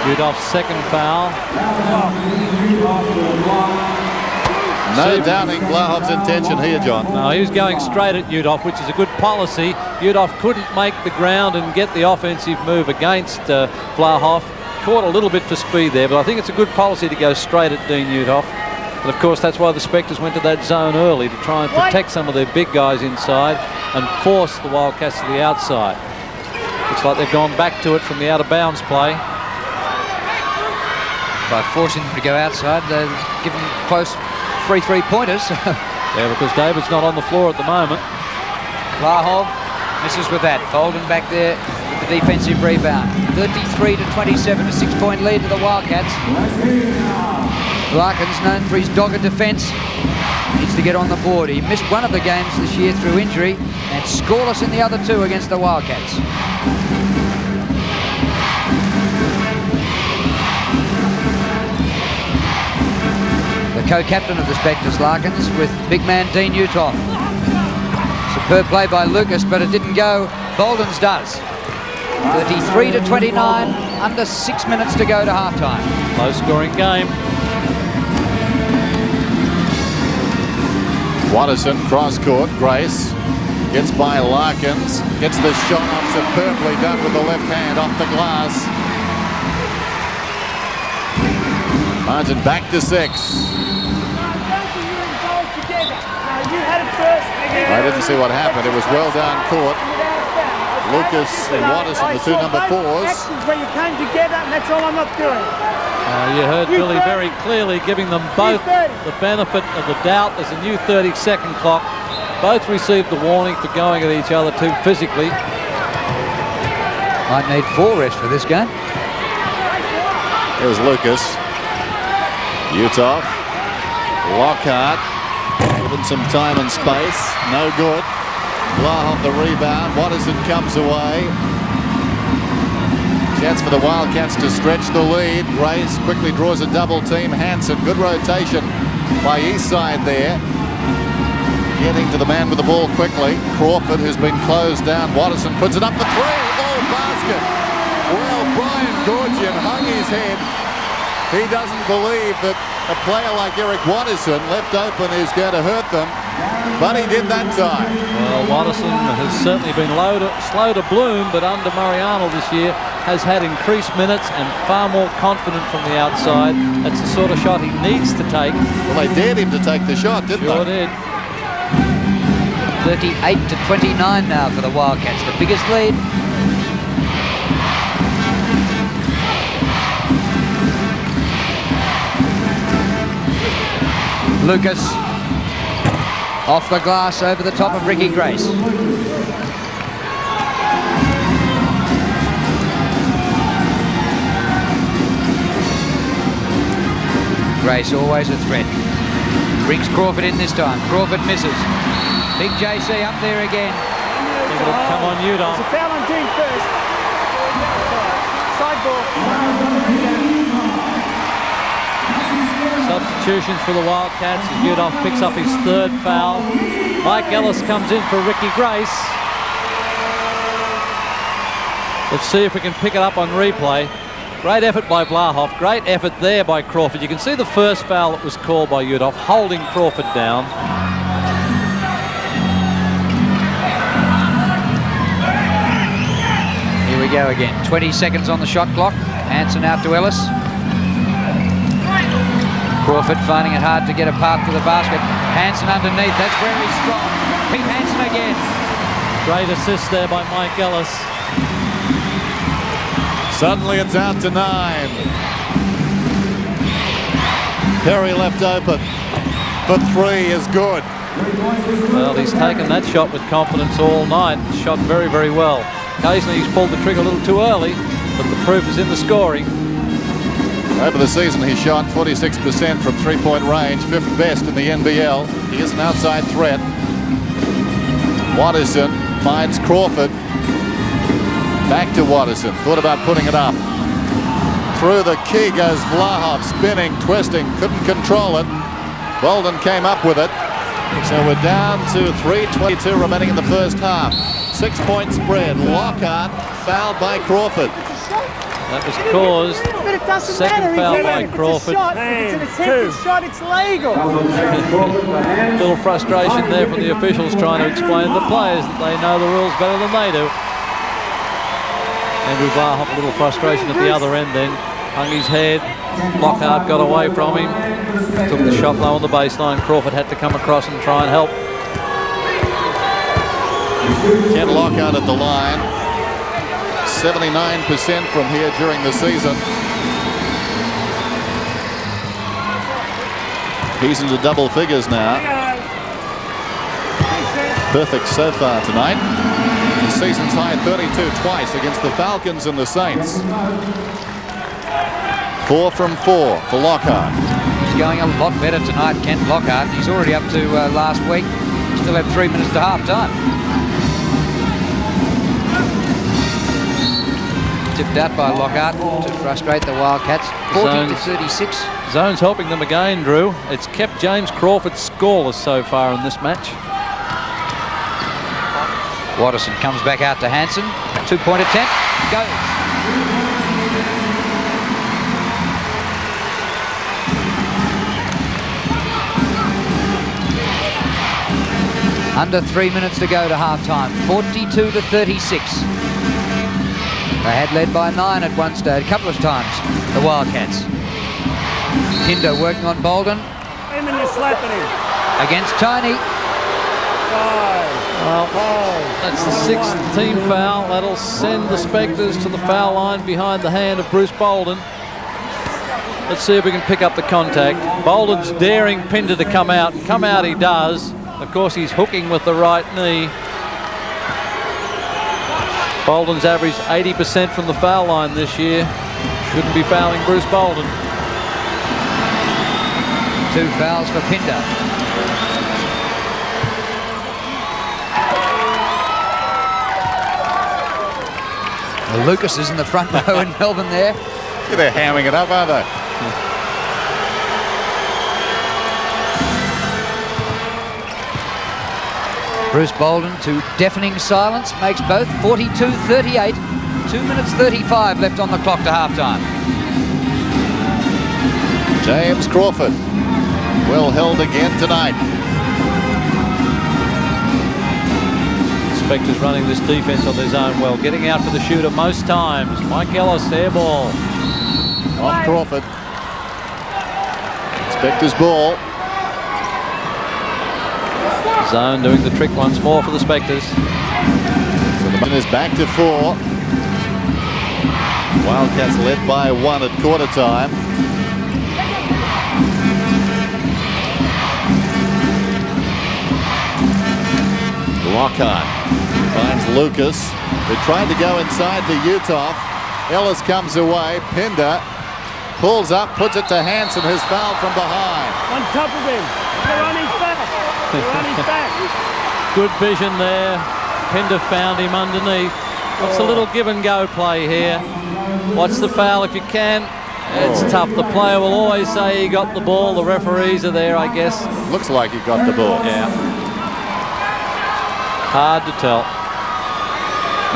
Speaker 4: Uthoff's second foul.
Speaker 2: No doubting Blahoff's intention here, John.
Speaker 4: No, he was going straight at Uthoff, which is a good policy. Uthoff couldn't make the ground and get the offensive move against Blahoff. Caught a little bit for speed there, but I think it's a good policy to go straight at Dean Uthoff. And of course, that's why the Spectres went to that zone early, to try and protect some of their big guys inside and force the Wildcats to the outside. Looks like they've gone back to it from the out-of-bounds play.
Speaker 5: By forcing them to go outside, they've given close 3 3-pointers.
Speaker 4: Yeah, because David's not on the floor at the moment.
Speaker 5: Vlahov misses with that. Bolden back there with the defensive rebound. 33-27, a 6-point lead to the Wildcats. Larkins, known for his dogged defence, needs to get on the board. He missed one of the games this year through injury and scoreless in the other 2 against the Wildcats. Co-captain of the Spectres, Larkins, with big man Dean Uthoff. Superb play by Lucas, but it didn't go. Bolden's does. 33-29, under 6 minutes to go to halftime.
Speaker 4: Low-scoring game.
Speaker 2: Watterson, cross-court, Grace gets by Larkins, gets the shot up superbly done with the left hand off the glass. Margin back to 6. I didn't see what happened. It was well down court. Lucas and Watterson, the 2 number 4s.
Speaker 3: Actions where you came together, and that's all I'm not doing.
Speaker 4: You heard Billy very clearly giving them both the benefit of the doubt. There's a new 30-second clock. Both received the warning for going at each other too physically.
Speaker 5: Might need 4 rests for this game.
Speaker 2: Here's Lucas. Utah. Lockhart. Given some time and space. No good. Blahoff the rebound. Watterson comes away. Chance for the Wildcats to stretch the lead. Grace quickly draws a double team. Hansen, good rotation by Eastside there. Getting to the man with the ball quickly. Crawford, who's been closed down. Watterson puts it up for 3. Oh, basket. basket. Well, Brian Goorjian hung his head. He doesn't believe that a player like Eric Watterson left open is going to hurt them, but he did that time.
Speaker 4: Well, Watterson has certainly been slow to bloom, but under Murray Arnold this year has had increased minutes and far more confident from the outside. That's the sort of shot he needs to take.
Speaker 2: Well, they dared him to take the shot, didn't
Speaker 4: Sure
Speaker 2: they?
Speaker 4: did.
Speaker 5: 38-29 now for the Wildcats, the biggest lead. Lucas off the glass over the top of Ricky Grace. Grace always a threat. Brings Crawford in this time. Crawford misses. Big JC up there again.
Speaker 4: Think it'll come on Udon.
Speaker 3: It's a foul on Dean first. Side ball.
Speaker 4: Substitutions for the Wildcats as Udon picks up his third foul. Mike Ellis comes in for Ricky Grace. Let's see if we can pick it up on replay. Great effort by Blahoff. Great effort there by Crawford. You can see the first foul that was called by Udon, holding Crawford down.
Speaker 5: Here we go again. 20 seconds on the shot clock. Hanson out to Ellis. Crawford finding it hard to get a path to the basket. Hanson underneath. That's where he's strong. Pete Hanson again.
Speaker 4: Great assist there by Mike Ellis.
Speaker 2: Suddenly it's out to 9. Perry left open for 3 is good.
Speaker 4: Well, he's taken that shot with confidence all night. Shot very, very well. Occasionally he's pulled the trigger a little too early, but the proof is in the scoring.
Speaker 2: Over the season, he shot 46% from three-point range, 5th best in the NBL. He is an outside threat. Watterson finds Crawford. Back to Watterson. Thought about putting it up. Through the key goes Blahoff, spinning, twisting, couldn't control it. Bolden came up with it. So we're down to 3:22 remaining in the first half. 6-point spread. Lockhart fouled by Crawford.
Speaker 4: That was caused.
Speaker 3: But it doesn't
Speaker 4: Second
Speaker 3: matter.
Speaker 4: foul
Speaker 3: If
Speaker 4: by
Speaker 3: it's a
Speaker 4: Crawford.
Speaker 3: shot, if it's an attempted shot, it's legal.
Speaker 4: Little frustration there from the officials trying to explain to the players that they know the rules better than they do. Andrew Blahoff, a little frustration at the other end then. Hung his head. Lockhart got away from him. Took the shot low on the baseline. Crawford had to come across and try and help.
Speaker 2: Ken Lockhart at the line. 79% from here during the season. He's into double figures now. Perfect so far tonight. The season's high 32 twice against the Falcons and the Saints. 4 from 4 for Lockhart.
Speaker 5: He's going a lot better tonight, Kent Lockhart. He's already up to last week. Still have 3 minutes to half time. Tipped out by Lockhart to frustrate the Wildcats. 40-36.
Speaker 4: Zone's helping them again, Drew. It's kept James Crawford scoreless so far in this match.
Speaker 5: Watterson comes back out to Hanson. 2-point attempt. Goes. Under 3 minutes to go to half-time. 42-36. They had led by 9 at one stage, a couple of times, the Wildcats. Pinder working on Bolden.
Speaker 3: Him and you're slapping him.
Speaker 5: Against Tony.
Speaker 4: Well, that's the 6th team foul. That'll send the Spectres to the foul line behind the hand of Bruce Bolden. Let's see if we can pick up the contact. Bolden's daring Pinder to come out, and come out he does. Of course, he's hooking with the right knee. Bolden's averaged 80% from the foul line this year. Shouldn't be fouling Bruce Bolden.
Speaker 5: 2 fouls for Pinder. Well, Lucas is in the front row in Melbourne there.
Speaker 2: They're hamming it up, aren't they?
Speaker 5: Bruce Bolden to deafening silence, makes both 42-38. 2 minutes 35 left on the clock to half-time.
Speaker 2: James Crawford, well held again tonight.
Speaker 4: Spectres running this defence on their zone well, getting out for the shooter most times. Mike Ellis, air ball.
Speaker 2: Off Crawford. Spectres ball.
Speaker 4: Zone doing the trick once more for the Spectres.
Speaker 2: So the man is back to 4. Wildcats led by 1 at quarter time. Lockhart finds Lucas, who tried to go inside to Utah. Ellis comes away. Pinder pulls up, puts it to Hansen, who's fouled from behind.
Speaker 3: On top of him. They're on his back. They're on his back.
Speaker 4: Good vision there. Pinder found him underneath. What's a little give and go play here? What's the foul if you can? It's tough. The player will always say he got the ball. The referees are there, I guess.
Speaker 2: Looks like he got the ball.
Speaker 4: Yeah. Hard to tell.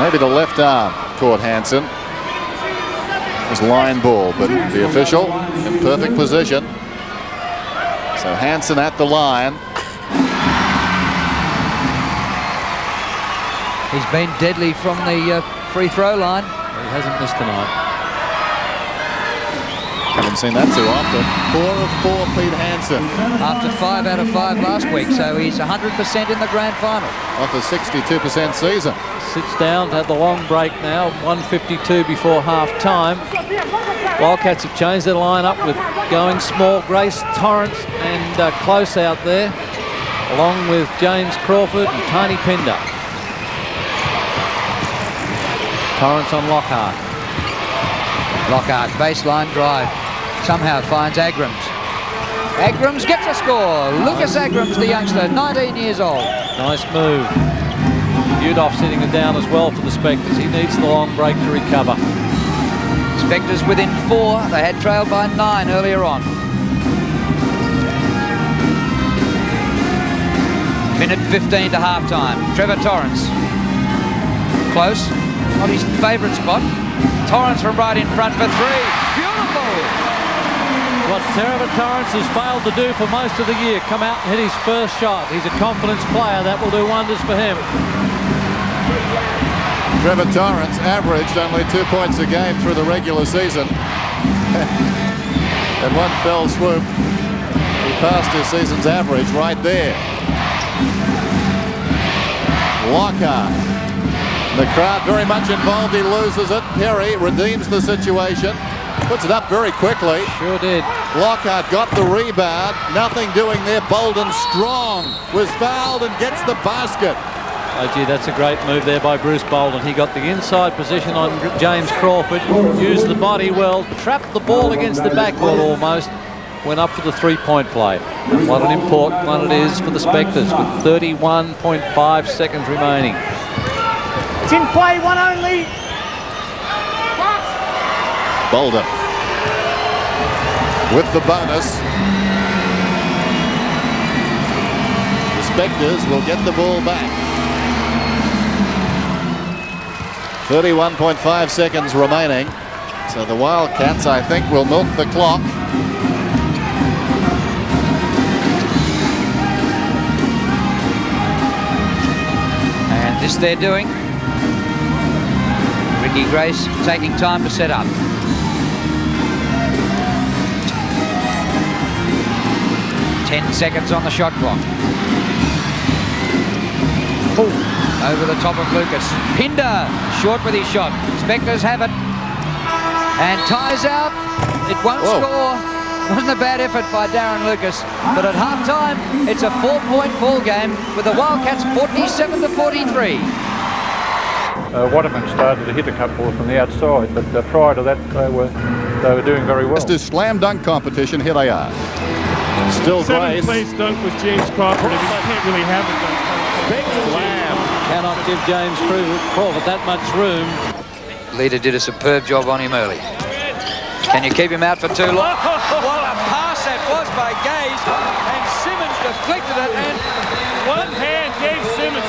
Speaker 2: Maybe the left arm caught Hansen. It was line ball, but the official in perfect position. So Hansen at the line.
Speaker 5: He's been deadly from the free throw line.
Speaker 4: He hasn't missed tonight.
Speaker 2: Haven't seen that too often. 4 of 4, Pete Hansen.
Speaker 5: After 5 out of 5 last week, so he's 100% in the grand final.
Speaker 2: Off a 62% season.
Speaker 4: Sits down to have the long break now. 1:52 before half-time. Wildcats have changed their line-up with going small. Grace Torrance and Close out there, along with James Crawford and Tony Pinder. Torrance on Lockhart.
Speaker 5: Lockhart, baseline drive. Somehow finds Agrams. Agrams gets a score. Lucas Agrams, the youngster, 19 years old.
Speaker 4: Nice move. Udoff sitting it down as well for the Spectres. He needs the long break to recover.
Speaker 5: Spectres within 4. They had trailed by 9 earlier on. Minute 15 to half-time. Trevor Torrance. Close. Not his favourite spot. Torrance from right in front for 3. Beautiful!
Speaker 4: What Trevor Torrance has failed to do for most of the year. Come out and hit his first shot. He's a confidence player. That will do wonders for him.
Speaker 2: Trevor Torrance averaged only 2 points a game through the regular season. In one fell swoop, he passed his season's average right there. Lockhart. The crowd very much involved. He loses it. Perry redeems the situation. Puts it up very quickly.
Speaker 4: Sure did.
Speaker 2: Lockhart got the rebound. Nothing doing there. Bolden Strong was fouled and gets the basket.
Speaker 4: Oh, gee, that's a great move there by Bruce Bolden. He got the inside position on James Crawford, used the body well, trapped the ball against the backboard almost, went up for the three-point play. And what an important one it is for the Spectres with 31.5 seconds remaining.
Speaker 3: It's in play, one only.
Speaker 2: Bolden with the bonus. The Spectres will get the ball back. 31.5 seconds remaining. So the Wildcats, I think, will milk the clock.
Speaker 5: And this they're doing. Ricky Grace taking time to set up. Ten seconds on the shot clock. Over the top of Lucas. Pinder short with his shot. Spectres have it. And ties out. It won't score. Wasn't a bad effort by Darren Lucas. But at half-time, it's a 4-point ball game with the Wildcats 47-43.
Speaker 7: Waterman started to hit a couple from the outside, but prior to that, they were doing very well.
Speaker 2: Let's do slam dunk competition. Here they are. Still Grace.
Speaker 8: 7th place dunk was James Crawford. You can't really have a dunk.
Speaker 2: Big slam.
Speaker 4: Cannot give James Crawford that much room.
Speaker 5: Leader did a superb job on him early. Can you keep him out for too long? What a pass that was by Gaze, and Simmons deflected it, and
Speaker 8: One hand gave Simmons.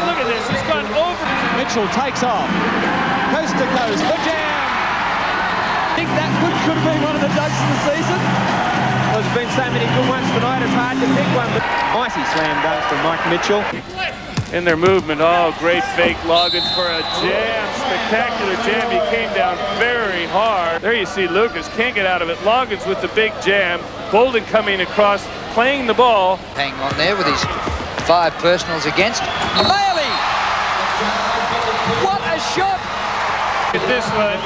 Speaker 8: Look at this. He's gone over.
Speaker 9: Mitchell takes off. Coast to coast, the jam. I think that could have been one of the duds of the season. Well, there's been so many good ones tonight, it's hard to pick one. But mighty slam dunk from Mike Mitchell.
Speaker 8: In their movement, great fake. Loggins for a jam, spectacular jam. He came down very hard. There you see Lucas can't get out of it. Loggins with the big jam. Bolden coming across, playing the ball.
Speaker 5: Hanging on there with his 5 personals against. Bailey! What a shot!
Speaker 8: Get this one.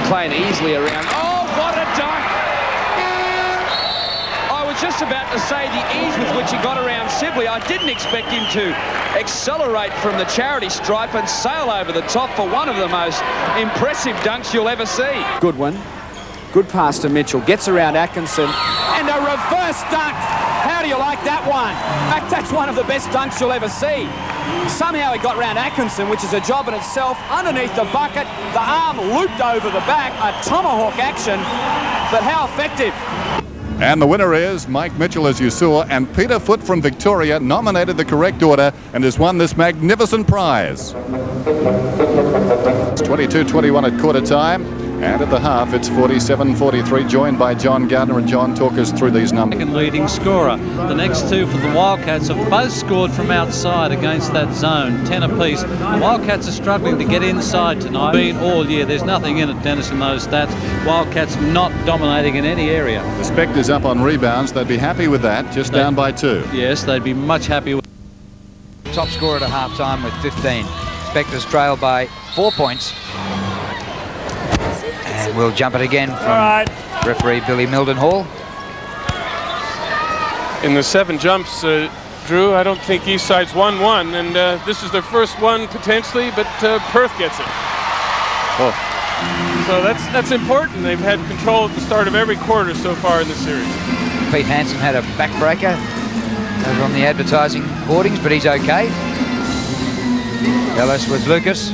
Speaker 9: Playing easily around. Oh, what a dunk! I was just about to say the ease with which he got around Sibley. I didn't expect him to accelerate from the charity stripe and sail over the top for one of the most impressive dunks you'll ever see.
Speaker 10: Good one. Good pass to Mitchell. Gets around Atkinson. And a reverse dunk. How do you like that one? In fact, that's one of the best dunks you'll ever see. Somehow he got round Atkinson, which is a job in itself. Underneath the bucket, the arm looped over the back. A tomahawk action, but how effective.
Speaker 2: And the winner is Mike Mitchell, as you saw, and Peter Foote from Victoria nominated the correct order and has won this magnificent prize. It's 22-21 at quarter time, and at the half it's 47-43, joined by John Gardner, and John talk us through these numbers.
Speaker 4: Second leading scorer. The next two for the Wildcats have both scored from outside against that zone, 10 apiece. The Wildcats are struggling to get inside tonight. Been all year. There's nothing in it, Dennis, in those stats. Wildcats not dominating in any area.
Speaker 2: The Spectres up on rebounds. They'd be happy with that, just down by 2.
Speaker 4: Yes, they'd be much happier with.
Speaker 5: Top scorer at half-time with 15. Spectres trail by 4 points. And we'll jump it again from referee Billy Mildenhall.
Speaker 8: In the 7 jumps, Drew, I don't think Eastside's won one, and this is their first one potentially, but Perth gets it.
Speaker 2: Oh.
Speaker 8: So that's important. They've had control at the start of every quarter so far in the series.
Speaker 5: Pete Hansen had a backbreaker over on the advertising hoardings, but he's okay. Ellis with Lucas.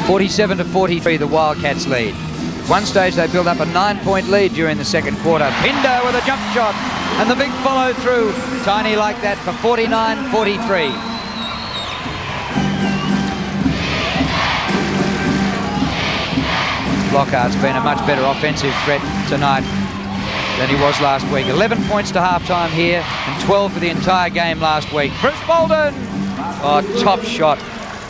Speaker 5: 47-43, the Wildcats lead. At one stage they built up a 9-point lead during the second quarter. Pinder with a jump shot and the big follow through. Tiny like that for 49-43. Lockhart's been a much better offensive threat tonight than he was last week. 11 points to halftime here and 12 for the entire game last week. Bruce Bolden! Oh, top shot.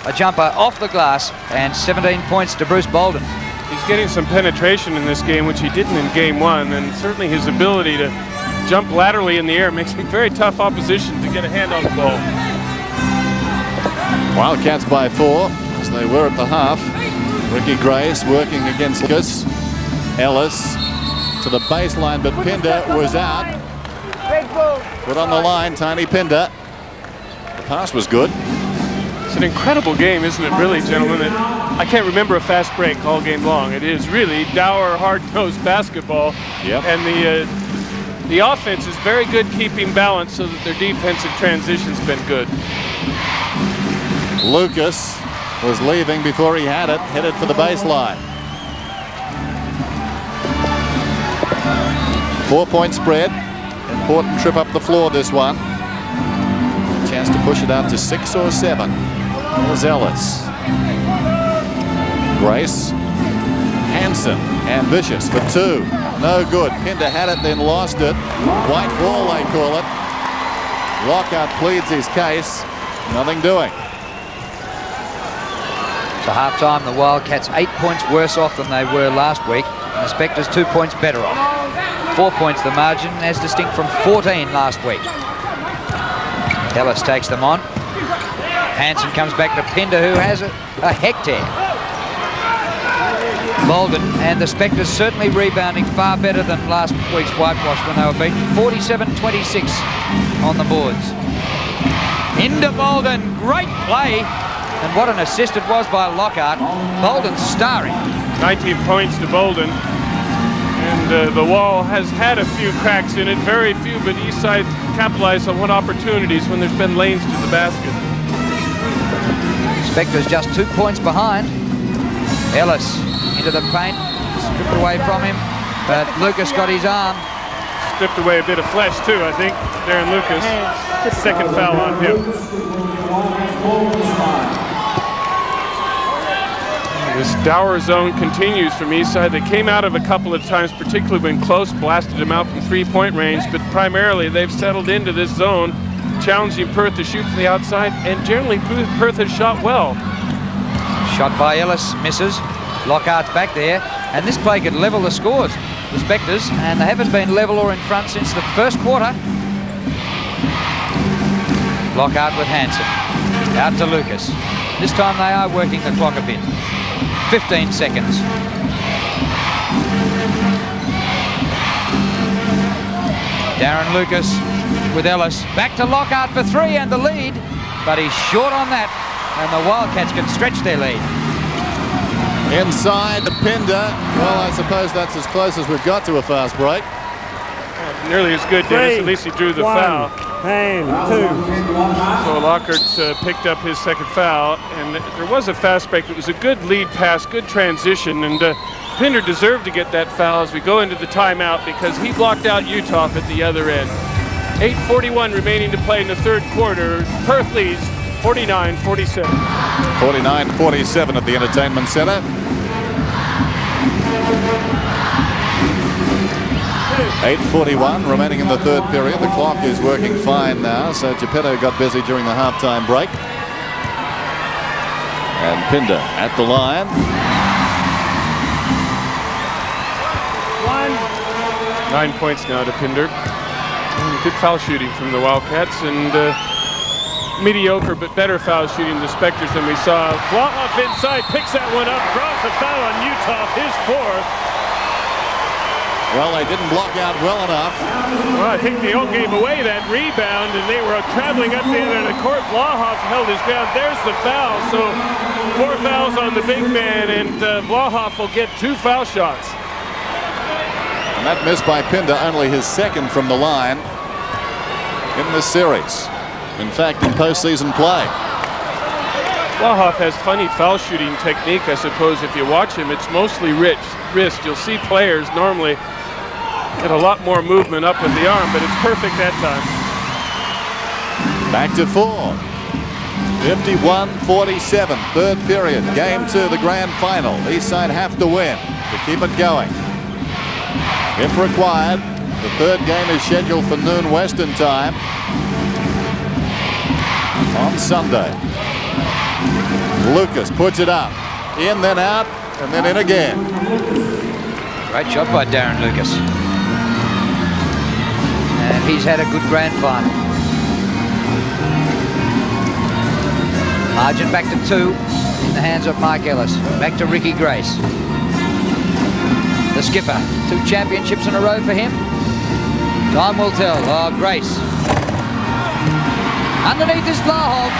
Speaker 5: A jumper off the glass and 17 points to Bruce Bolden.
Speaker 8: He's getting some penetration in this game, which he didn't in game 1, and certainly his ability to jump laterally in the air makes him very tough opposition to get a hand on the ball.
Speaker 2: Wildcats by 4, as they were at the half. Ricky Grace working against Lucas. Ellis to the baseline, but Pinder was out. Put on the line, Tiny Pinder. The pass was good.
Speaker 8: It's an incredible game, isn't it, really, gentlemen? I can't remember a fast break all game long. It is really dour, hard-nosed basketball.
Speaker 2: Yep.
Speaker 8: And the offense is very good keeping balance so that their defensive transition's been good.
Speaker 2: Lucas was leaving before he had it, headed for the baseline. 4-point spread. Important trip up the floor, this one. Chance to push it out to 6 or 7. Here's Ellis. Grace. Hansen, ambitious for 2. No good. Pinder had it, then lost it. White ball, they call it. Lockhart pleads his case. Nothing doing.
Speaker 5: So half-time, the Wildcats 8 points worse off than they were last week. And the Spectres 2 points better off. 4 points the margin, as distinct from 14 last week. Ellis takes them on. Hansen comes back to Pinder, who has a hectare. Bolden and the Spectres certainly rebounding far better than last week's whitewash when they were beaten. 47-26 on the boards. Into Bolden, great play. And what an assist it was by Lockhart. Bolden starring.
Speaker 8: 19 points to Bolden. And the wall has had a few cracks in it, very few, but Eastside capitalized on what opportunities when there's been lanes to the basket.
Speaker 5: Spectres just 2 points behind. Ellis into the paint, stripped away from him, but Lucas got his arm.
Speaker 8: stripped away a bit of flesh too, I think. Darren Lucas, second foul on him. This dour zone continues from Eastside. They came out of a couple of times, particularly when close, blasted them out from three-point range, but primarily they've settled into this zone, challenging Perth to shoot from the outside, and generally Perth has shot well.
Speaker 5: Shot by Ellis, misses. Lockhart's back there, and this play could level the scores, the Spectres, and they haven't been level or in front since the first quarter. Lockhart with Hanson. Out to Lucas. This time they are working the clock a bit. 15 seconds. Darren Lucas with Ellis. Back to Lockhart for three and the lead, but he's short on that, and the Wildcats can stretch their lead.
Speaker 2: Inside the Pinder. Well, I suppose that's as close as we've got to a fast break.
Speaker 8: Nearly as good, Dennis. At least he drew the foul.
Speaker 6: And 2.
Speaker 8: So Lockhart picked up his second foul, and there was a fast break. It was a good lead pass, good transition, and Pinder deserved to get that foul as we go into the timeout because he blocked out Utah at the other end. 8:41 remaining to play in the third quarter. Perth leads 49-47.
Speaker 2: 49-47 at the Entertainment Centre. 8:41 remaining in the third period. The clock is working fine now, so Geppetto got busy during the halftime break. And Pinder at the line.
Speaker 8: 9 points now to Pinder. Good foul shooting from the Wildcats, and mediocre but better foul shooting the Spectres than we saw. Blahoff inside, picks that one up, draws a foul on Utah, his fourth.
Speaker 2: Well, they didn't block out well enough.
Speaker 8: Well, I think they all gave away that rebound, and they were traveling up the end of the court. Blahoff held his ground. There's the foul. So 4 fouls on the big man, and Blahoff will get 2 foul shots.
Speaker 2: And that miss by Pinder, only his second from the line in this series. In fact, in postseason play.
Speaker 8: Blahoff has funny foul shooting technique, I suppose. If you watch him, it's mostly wrist. You'll see players normally get a lot more movement up with the arm, but it's perfect that time.
Speaker 2: Back to 4. 51-47, third period. Game 2, the grand final. Eastside have to win to keep it going. If required, the third game is scheduled for noon Western time on Sunday. Lucas puts it up. In, then out, and then in again.
Speaker 5: Great job by Darren Lucas. And he's had a good grand final. Margin back to 2 in the hands of Mark Ellis. Back to Ricky Grace. The skipper. 2 championships in a row for him. Time will tell. Oh, Grace. Underneath is Blahoff.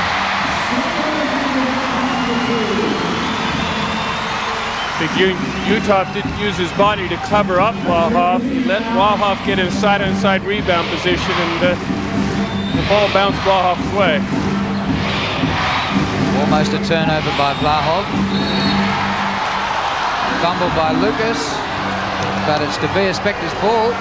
Speaker 8: Utah didn't use his body to cover up Blahoff. He let Blahoff get in a side-on-side rebound position, and the ball bounced Blahoff's way.
Speaker 5: Almost a turnover by Blahoff. Fumble by Lucas, but it's to be a Spectres ball.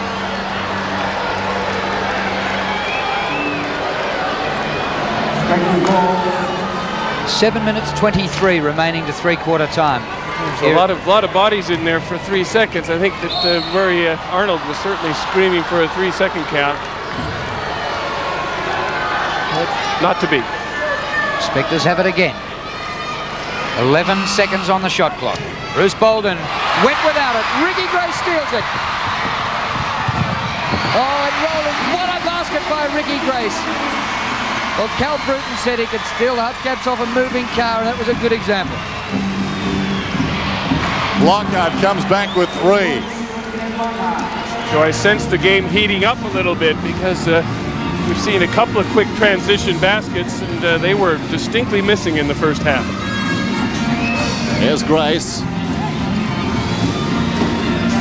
Speaker 6: Ball.
Speaker 5: 7 minutes 23 remaining to three-quarter time.
Speaker 8: There's a lot of bodies in there for 3 seconds. I think that Murray Arnold was certainly screaming for a 3-second count. But not to be.
Speaker 5: Spectres have it again. 11 seconds on the shot clock. Bruce Bolden went without it. Ricky Grace steals it. Oh, and rolling. What a basket by Ricky Grace. Well, Cal Bruton said he could steal hubcaps off a moving car, and that was a good example.
Speaker 2: Lockhart comes back with 3.
Speaker 8: So I sense the game heating up a little bit because we've seen a couple of quick transition baskets, and they were distinctly missing in the first half.
Speaker 2: Here's Grace.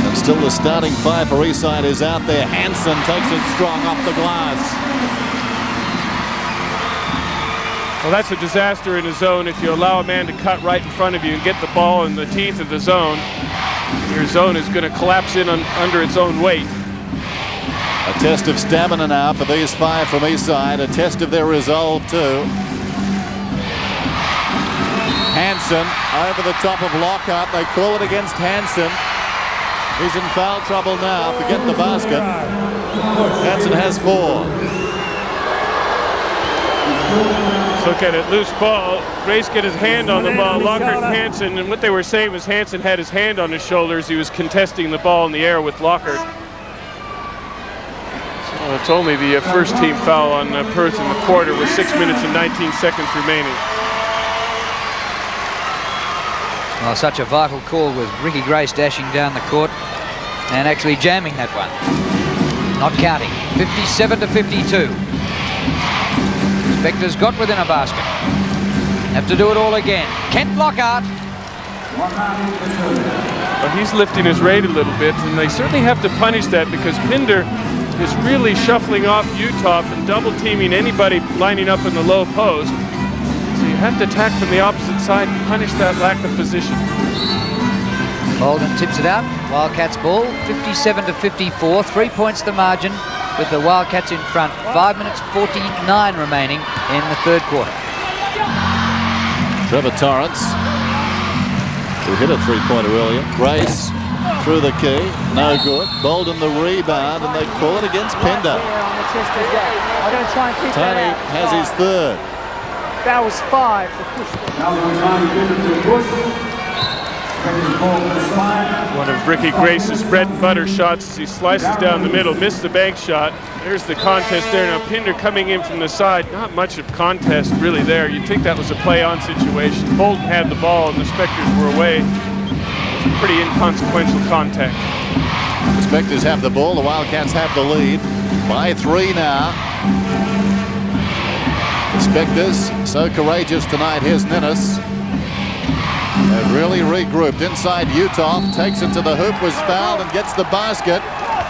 Speaker 2: And still the starting 5 for Eastside is out there. Hanson takes it strong off the glass.
Speaker 8: Well, that's a disaster in a zone if you allow a man to cut right in front of you and get the ball in the teeth of the zone. Your zone is going to collapse in under its own weight.
Speaker 2: A test of stamina now for these 5 from Eastside. A test of their resolve too. Hansen over the top of Lockhart. They call it against Hansen. He's in foul trouble now. Forget the basket. Hansen has 4.
Speaker 8: Let's look at it. Loose ball. Grace get his hand on the ball. Lockhart, Hansen, and what they were saying was Hansen had his hand on his shoulders. He was contesting the ball in the air with Lockhart. So it's only the first team foul on Perth in the quarter with 6 minutes and 19 seconds remaining.
Speaker 5: Well, such a vital call with Ricky Grace dashing down the court and actually jamming that one. Not counting. 57-52. Spectres got within a basket. Have to do it all again. Kent Lockhart.
Speaker 8: Well, he's lifting his rate a little bit, and they certainly have to punish that because Pinder is really shuffling off Utah and double teaming anybody lining up in the low post. So you have to attack from the opposite side and punish that lack of position.
Speaker 5: Bolden tips it out. Wildcats ball. 57-54. 3 points the margin with the Wildcats in front. 5 minutes 49 remaining in the third quarter.
Speaker 2: Trevor Torrance, who hit a 3-pointer earlier. Grace through the key, no good. Bolden the rebound, and they call it against Pinder. Tony has his 3rd.
Speaker 3: That was 5 to push.
Speaker 6: Now the time to push.
Speaker 8: One of Ricky Grace's bread and butter shots as he slices down the middle, missed the bank shot. There's the contest there. Now Pinder coming in from the side, not much of contest really there. You'd think that was a play-on situation. Bolden had the ball and the Spectres were away. It was a pretty inconsequential contact.
Speaker 2: The Spectres have the ball, the Wildcats have the lead by 3 now. The Spectres so courageous tonight. Here's Ninnis. They've really regrouped. Inside Utah, takes it to the hoop, was fouled and gets the basket.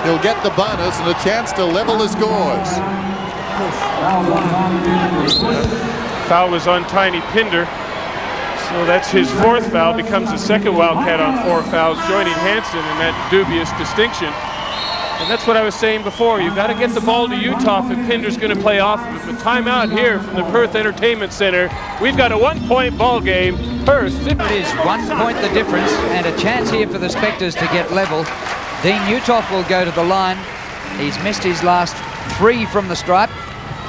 Speaker 2: He'll get the bonus and a chance to level the scores.
Speaker 8: Foul was on Tiny Pinder. So that's his 4th foul, becomes the 2nd Wildcat on 4 fouls, joining Hansen in that dubious distinction. And that's what I was saying before. You've got to get the ball to Utah if Pinder's going to play off of it. But timeout here from the Perth Entertainment Center. We've got a 1-point ball game. Perth.
Speaker 5: It is 1 point the difference and a chance here for the Spectres to get level. Dean Uthoff will go to the line. He's missed his last 3 from the stripe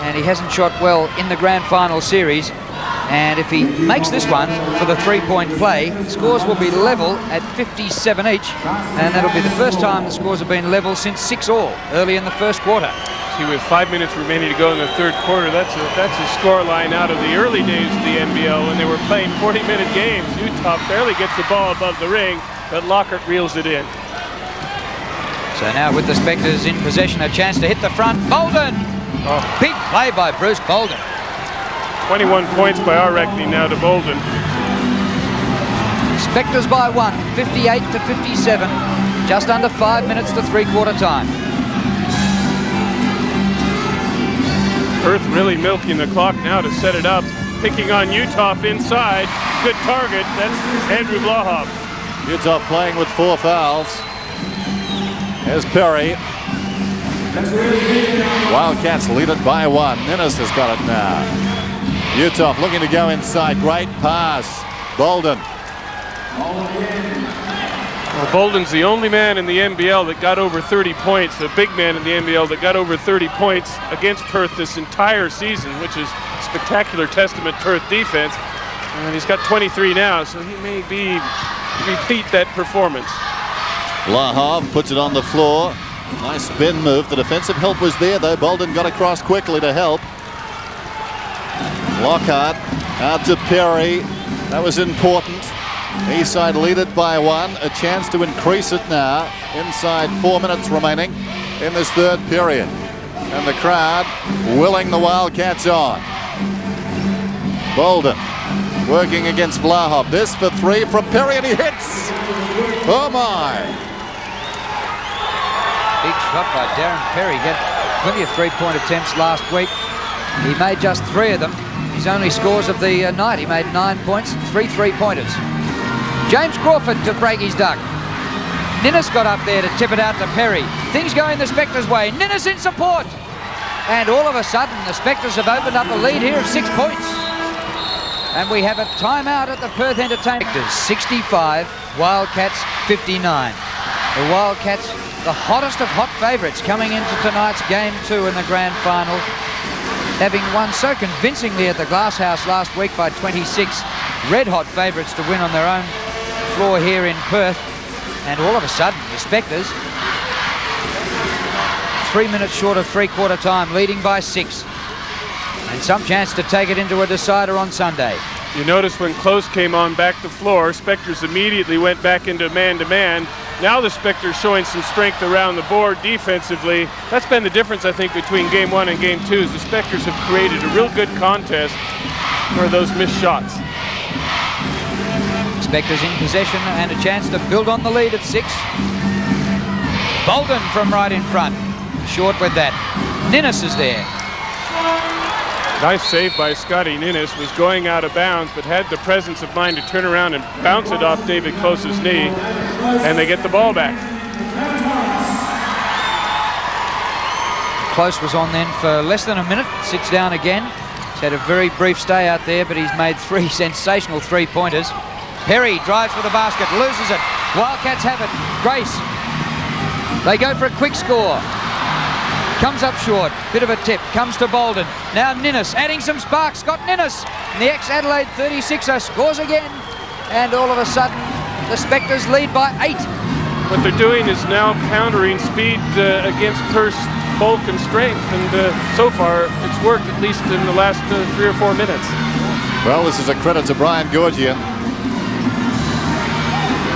Speaker 5: and he hasn't shot well in the grand final series. And if he makes this one for the 3-point play, scores will be level at 57 each. And that'll be the first time the scores have been level since 6-all early in the first quarter.
Speaker 8: See, with 5 minutes remaining to go in the third quarter, that's a score line out of the early days of the NBL when they were playing 40-minute games. Utah barely gets the ball above the ring, but Lockhart reels it in.
Speaker 5: So now with the Spectres in possession, a chance to hit the front. Bolden! Oh, big play by Bruce Bolden.
Speaker 8: 21 points by our reckoning now to Bolden.
Speaker 5: Spectres by 1, 58-57. Just under 5 minutes to three-quarter time.
Speaker 8: Perth really milking the clock now to set it up. Picking on Utah inside. Good target. That's Andrew Blahoff.
Speaker 2: Utah playing with 4 fouls. Here's Perry. Wildcats lead it by 1. Ninnis has got it now. Utah looking to go inside. Great pass. Bolden.
Speaker 8: Well, Bolden's the only man in the NBL that got over 30 points, a big man in the NBL that got over 30 points against Perth this entire season, which is a spectacular testament to Perth defense. And he's got 23 now, so he may repeat that performance.
Speaker 2: Blahoff puts it on the floor. Nice spin move. The defensive help was there, though. Bolden got across quickly to help. Lockhart out to Perry. That was important. Eastside lead it by 1. A chance to increase it now. Inside 4 minutes remaining in this third period. And the crowd willing the Wildcats on. Bolden working against Blahoff. This for 3 from Perry, and he hits. Oh my.
Speaker 5: Big shot by Darren Perry. He had plenty of 3-point attempts last week. He made just 3 of them. His only scores of the night. He made 9 points, 3 3-pointers. James Crawford to break his duck. Ninnis got up there to tip it out to Perry. Things going the Spectres' way. Ninnis in support. And all of a sudden, the Spectres have opened up a lead here of 6 points. And we have a timeout at the Perth Entertainment. 65, Wildcats 59. The Wildcats, the hottest of hot favourites coming into tonight's Game 2 in the Grand Final, having won so convincingly at the Glasshouse last week by 26. Red-hot favourites to win on their own floor here in Perth. And all of a sudden, the Spectres, 3 minutes short of three-quarter time, leading by 6. And some chance to take it into a decider on Sunday.
Speaker 8: You notice when Close came on back to floor, Spectres immediately went back into man-to-man. Now the Spectres showing some strength around the board defensively. That's been the difference, I think, between Game 1 and Game 2, is the Spectres have created a real good contest for those missed shots.
Speaker 5: Spectres in possession and a chance to build on the lead at 6. Bolden from right in front. Short with that. Ninnis is there.
Speaker 8: Nice save by Scotty Ninnis. Was going out of bounds, but had the presence of mind to turn around and bounce it off David Close's knee, and they get the ball back.
Speaker 5: Close was on then for less than a minute. Sits down again. He's had a very brief stay out there, but he's made 3 sensational three-pointers. Perry drives for the basket, loses it. Wildcats have it. Grace. They go for a quick score. Comes up short, bit of a tip, comes to Bolden. Now Ninnis, adding some sparks, Scott Ninnis. The ex-Adelaide 36er scores again. And all of a sudden, the Spectres lead by 8.
Speaker 8: What they're doing is now countering speed against Perth's bulk and strength. And so far, it's worked, at least in the last 3 or 4 minutes.
Speaker 2: Well, this is a credit to Brian Georgian.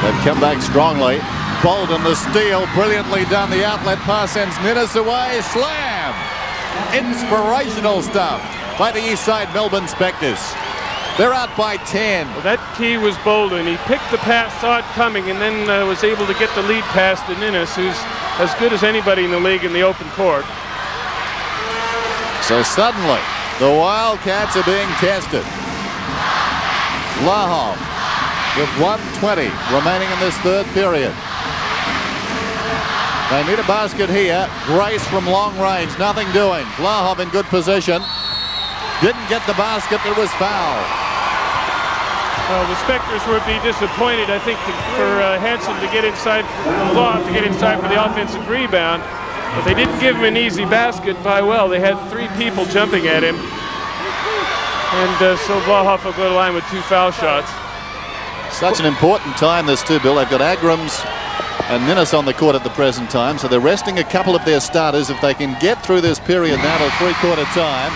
Speaker 2: They've come back strongly. Bolden the steal, brilliantly done. The outlet pass sends Ninnis away. Slam! Inspirational stuff by the Eastside Melbourne Spectres. They're out by 10.
Speaker 8: Well, that key was Bolden. He picked the pass, saw it coming, and then was able to get the lead pass to Ninnis, who's as good as anybody in the league in the open court.
Speaker 2: So suddenly, the Wildcats are being tested. Lahov with 1:20 remaining in this third period. They need a basket here. Grace from long range, nothing doing. Lahov in good position. Didn't get the basket, but it was foul.
Speaker 8: Well, the Spectres would be disappointed, I think, for Hansen to get inside, Lahov to get inside for the offensive rebound. But they didn't give him an easy basket by well. They had 3 people jumping at him. And so Lahov will go to line with 2 foul shots.
Speaker 2: Such an important time this too, Bill. They've got Agrams and Ninnis on the court at the present time, so they're resting a couple of their starters. If they can get through this period now to three-quarter time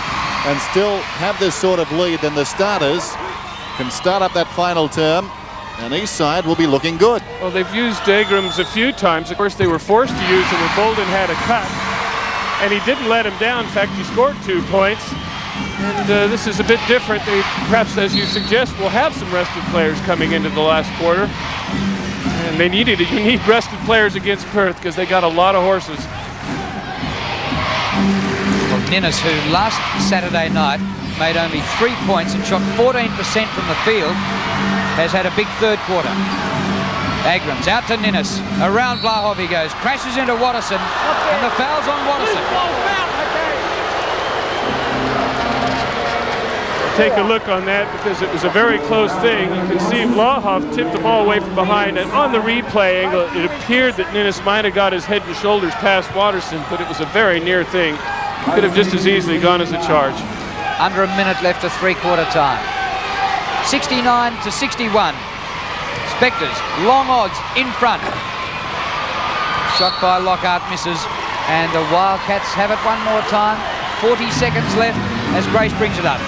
Speaker 2: and still have this sort of lead, then the starters can start up that final term, and Eastside will be looking good.
Speaker 8: Well, they've used Agrams a few times. Of course, they were forced to use him when Bolden had a cut, and he didn't let him down. In fact, he scored 2 points. And this is a bit different. They perhaps, as you suggest, will have some rested players coming into the last quarter. And they needed it. You need rested players against Perth because they got a lot of horses.
Speaker 5: Well, Ninnis, who last Saturday night made only 3 points and shot 14% from the field, has had a big third quarter. Agrams out to Ninnis. Around Vlahov he goes. Crashes into Watterson. And the foul's on Watterson.
Speaker 8: Take a look on that because it was a very close thing. You can see Vlahov tipped the ball away from behind, and on the replay angle, it appeared that Ninnis might have got his head and shoulders past Watterson, but it was a very near thing. Could have just as easily gone as a charge.
Speaker 5: Under a minute left of three-quarter time. 69-61. Spectres, long odds in front. Shot by Lockhart misses, and the Wildcats have it one more time. 40 seconds left as Grace brings it up.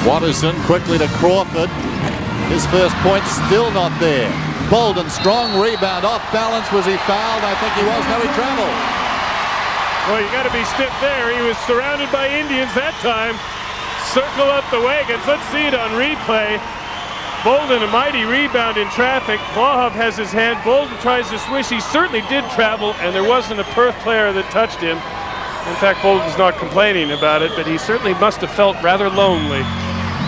Speaker 2: Watterson quickly to Crawford. His first point still not there. Bolden, strong rebound, off balance. Was he fouled? I think he was. No, he traveled.
Speaker 8: Well, you got to be stiff there. He was surrounded by Indians that time. Circle up the wagons. Let's see it on replay. Bolden, a mighty rebound in traffic. Vlahov has his hand. Bolden tries to swish. He certainly did travel, and there wasn't a Perth player that touched him. In fact, Bolden's not complaining about it, but he certainly must have felt rather lonely.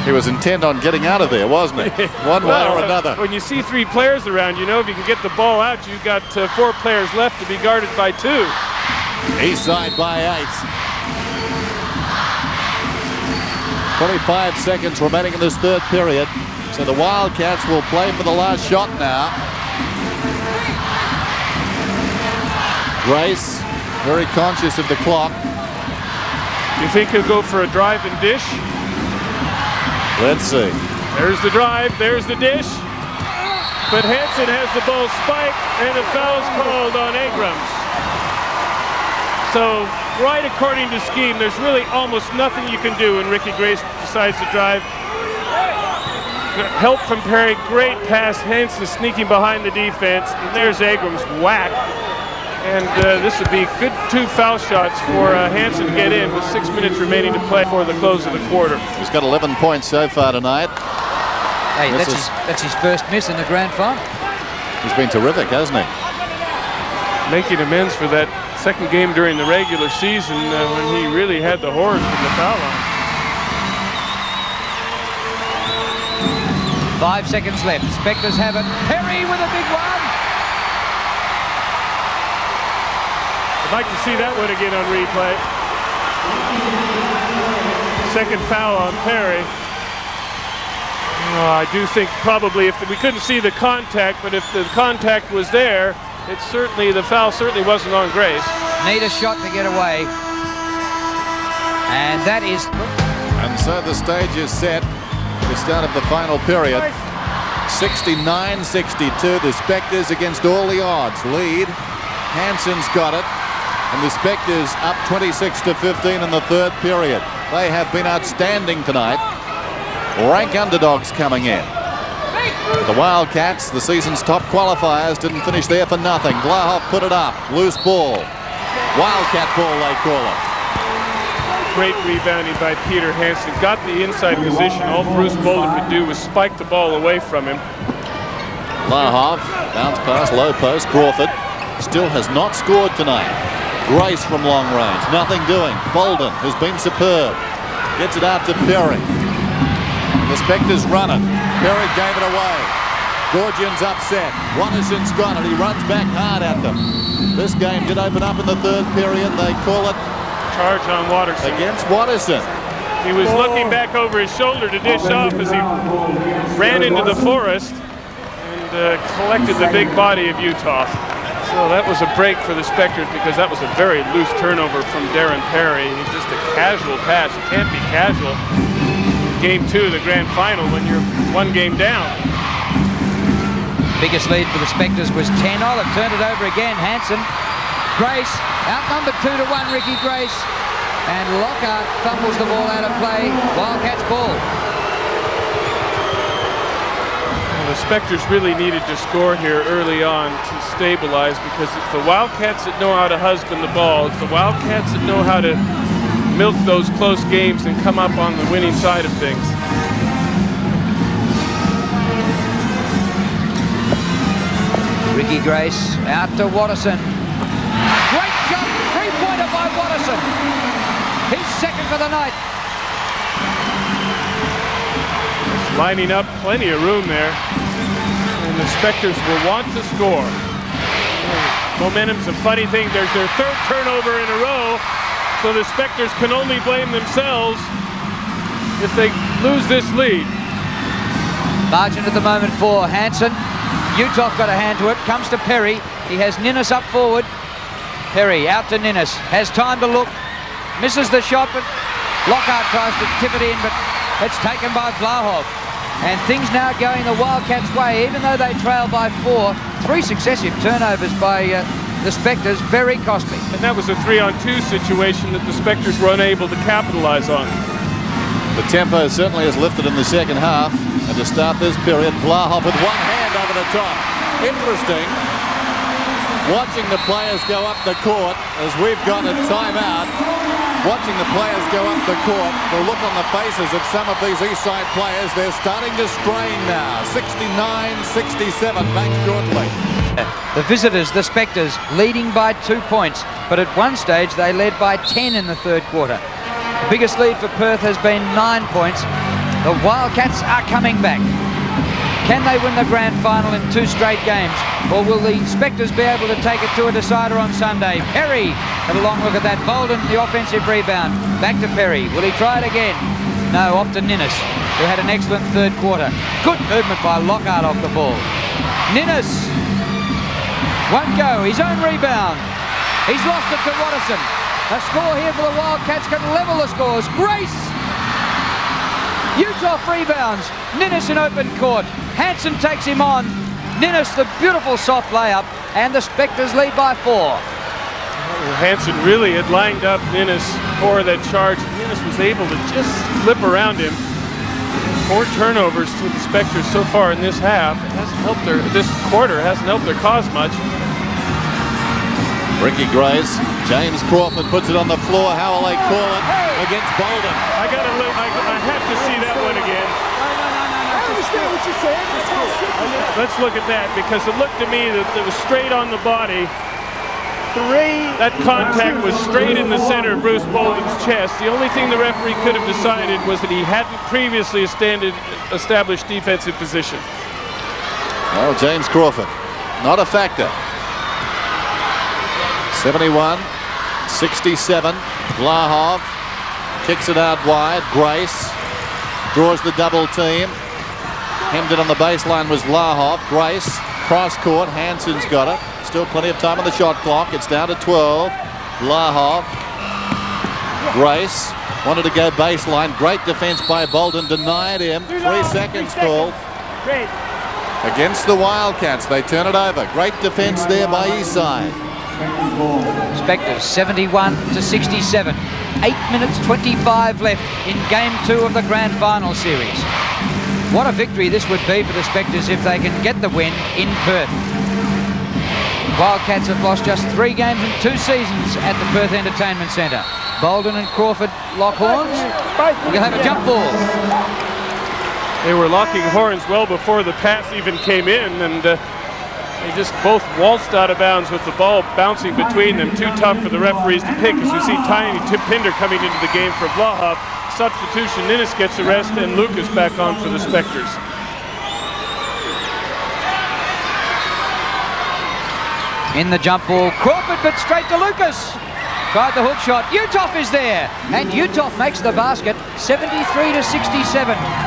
Speaker 2: He was intent on getting out of there, wasn't he? One way or another.
Speaker 8: When you see 3 players around, you know if you can get the ball out, you've got 4 players left to be guarded by 2.
Speaker 2: Eastside by 8. 25 seconds remaining in this third period. So the Wildcats will play for the last shot now. Grace, very conscious of the clock.
Speaker 8: You think he'll go for a drive and dish?
Speaker 2: Let's see.
Speaker 8: There's the drive, there's the dish. But Hansen has the ball spiked and a foul's called on Abrams. So, right according to scheme, there's really almost nothing you can do when Ricky Grace decides to drive. Help from Perry, great pass, Hansen sneaking behind the defense, and there's Abrams, whack. And this would be good 2 foul shots for Hansen to get in with 6 minutes remaining to play before the close of the quarter.
Speaker 2: He's got 11 points so far tonight.
Speaker 5: Hey, that's his first miss in the grand final.
Speaker 2: He's been terrific, hasn't he?
Speaker 8: Making amends for that second game during the regular season when he really had the horrors from the foul line.
Speaker 5: 5 seconds left. Spectres have it. Perry with a big one.
Speaker 8: I'd like to see that one again on replay. Second foul on Perry. I do think probably if we couldn't see the contact, but if the contact was there, the foul certainly wasn't on Grace.
Speaker 5: Need a shot to get away. And that is...
Speaker 2: And so the stage is set. The start of the final period. 69-62. The Spectres against all the odds lead. Hansen's got it. And the Spectres up 26-15 in the third period. They have been outstanding tonight. Rank underdogs coming in. The Wildcats, the season's top qualifiers, didn't finish there for nothing. Blahoff put it up. Loose ball. Wildcat ball, they call it.
Speaker 8: Great rebounding by Peter Hansen. Got the inside position. All Bruce Boulder could do was spike the ball away from him.
Speaker 2: Blahoff, bounce pass, low post. Crawford still has not scored tonight. Grace from long range, nothing doing. Bolden has been superb. Gets it out to Perry. The Spectres run it. Perry gave it away. Gorgian's upset. Watterson's got it. He runs back hard at them. This game did open up in the third period. They call it
Speaker 8: charge on Watterson.
Speaker 2: Against Watterson.
Speaker 8: He was looking back over his shoulder to dish off as he ran into the forest and collected the big body of Utah. So that was a break for the Spectres because that was a very loose turnover from Darren Perry. Just a casual pass. You can't be casual. Game 2 of the grand final when you're 1 game down.
Speaker 5: Biggest lead for the Spectres was 10-0. They've turned it over again. Hansen. Grace outnumbered 2-1, Ricky Grace. And Lockhart fumbles the ball out of play. Wildcats ball.
Speaker 8: The Spectres really needed to score here early on to stabilize because it's the Wildcats that know how to husband the ball. It's the Wildcats that know how to milk those close games and come up on the winning side of things.
Speaker 5: Ricky Grace out to Watterson. Great shot, 3-pointer by Watterson. He's second for the night.
Speaker 8: Lining up, plenty of room there. And the Spectres will want to score. Momentum's a funny thing. There's their 3rd turnover in a row. So the Spectres can only blame themselves if they lose this lead.
Speaker 5: Margin at the moment for Hansen. Utah got a hand to it. Comes to Perry. He has Ninnis up forward. Perry out to Ninnis. Has time to look. Misses the shot, but Lockhart tries to tip it in, but it's taken by Vlahov. And things now going the Wildcats' way, even though they trail by 4. 3 successive turnovers by the Spectres, very costly.
Speaker 8: And that was a 3-on-2 situation that the Spectres were unable to capitalize on.
Speaker 2: The tempo certainly has lifted in the second half. And to start this period, Vlahov with one hand over the top. Interesting. Watching the players go up the court as we've got a timeout. Watching the players go up the court, the look on the faces of some of these Eastside players, they're starting to strain now. 69-67, back shortly.
Speaker 5: The visitors, the Spectres, leading by 2 points, but at one stage they led by 10 in the third quarter. The biggest lead for Perth has been 9 points. The Wildcats are coming back. Can they win the grand final in 2 straight games? Or will the Spectres be able to take it to a decider on Sunday? Perry had a long look at that. Bolden, the offensive rebound. Back to Perry. Will he try it again? No, off to Ninnis, who had an excellent third quarter. Good movement by Lockhart off the ball. Ninnis won't go. His own rebound. He's lost it to Watterson. A score here for the Wildcats can level the scores. Grace! Utah rebounds. Ninnis in open court. Hansen takes him on. Ninnis, the beautiful soft layup, and the Spectres lead by 4.
Speaker 8: Hansen really had lined up Ninnis for that charge. Ninnis was able to just slip around him. 4 turnovers to the Spectres so far in this half. It hasn't helped this quarter hasn't helped their cause much.
Speaker 2: Ricky Grace, James Crawford puts it on the floor. How will they call it against Bolden?
Speaker 8: I have to see that one again.
Speaker 3: I understand what you're saying.
Speaker 8: Let's look at that, because it looked to me that it was straight on the body. That contact was straight in the center of Bruce Bolden's chest. The only thing the referee could have decided was that he hadn't previously established defensive position.
Speaker 2: Well, James Crawford, not a factor. 71-67. Vlahov kicks it out wide. Grace draws the double team. Hemmed it on the baseline was Vlahov. Grace, cross court. Hansen's got it. Still plenty of time on the shot clock. It's down to 12. Vlahov. Grace wanted to go baseline. Great defense by Bolden. Denied him. 3 seconds called. Against the Wildcats. They turn it over. Great defense there by Eastside.
Speaker 5: Spectres 71-67. 8 minutes 25 left in game 2 of the grand final series. What a victory this would be for the Spectres if they can get the win in Perth. Wildcats have lost just 3 games in 2 seasons at the Perth Entertainment Centre. Bolden and Crawford lock horns. We'll have a jump ball.
Speaker 8: They were locking horns well before the pass even came in, and they just both waltzed out of bounds with the ball bouncing between them. Too tough for the referees to pick, as we see Tiny Pinder coming into the game for Vlahov. Substitution, Ninnis gets a rest, and Lucas back on for the Spectres.
Speaker 5: In the jump ball, Crawford, but straight to Lucas. Tried the hook shot. Uthoff is there, and Uthoff makes the basket. 73-67,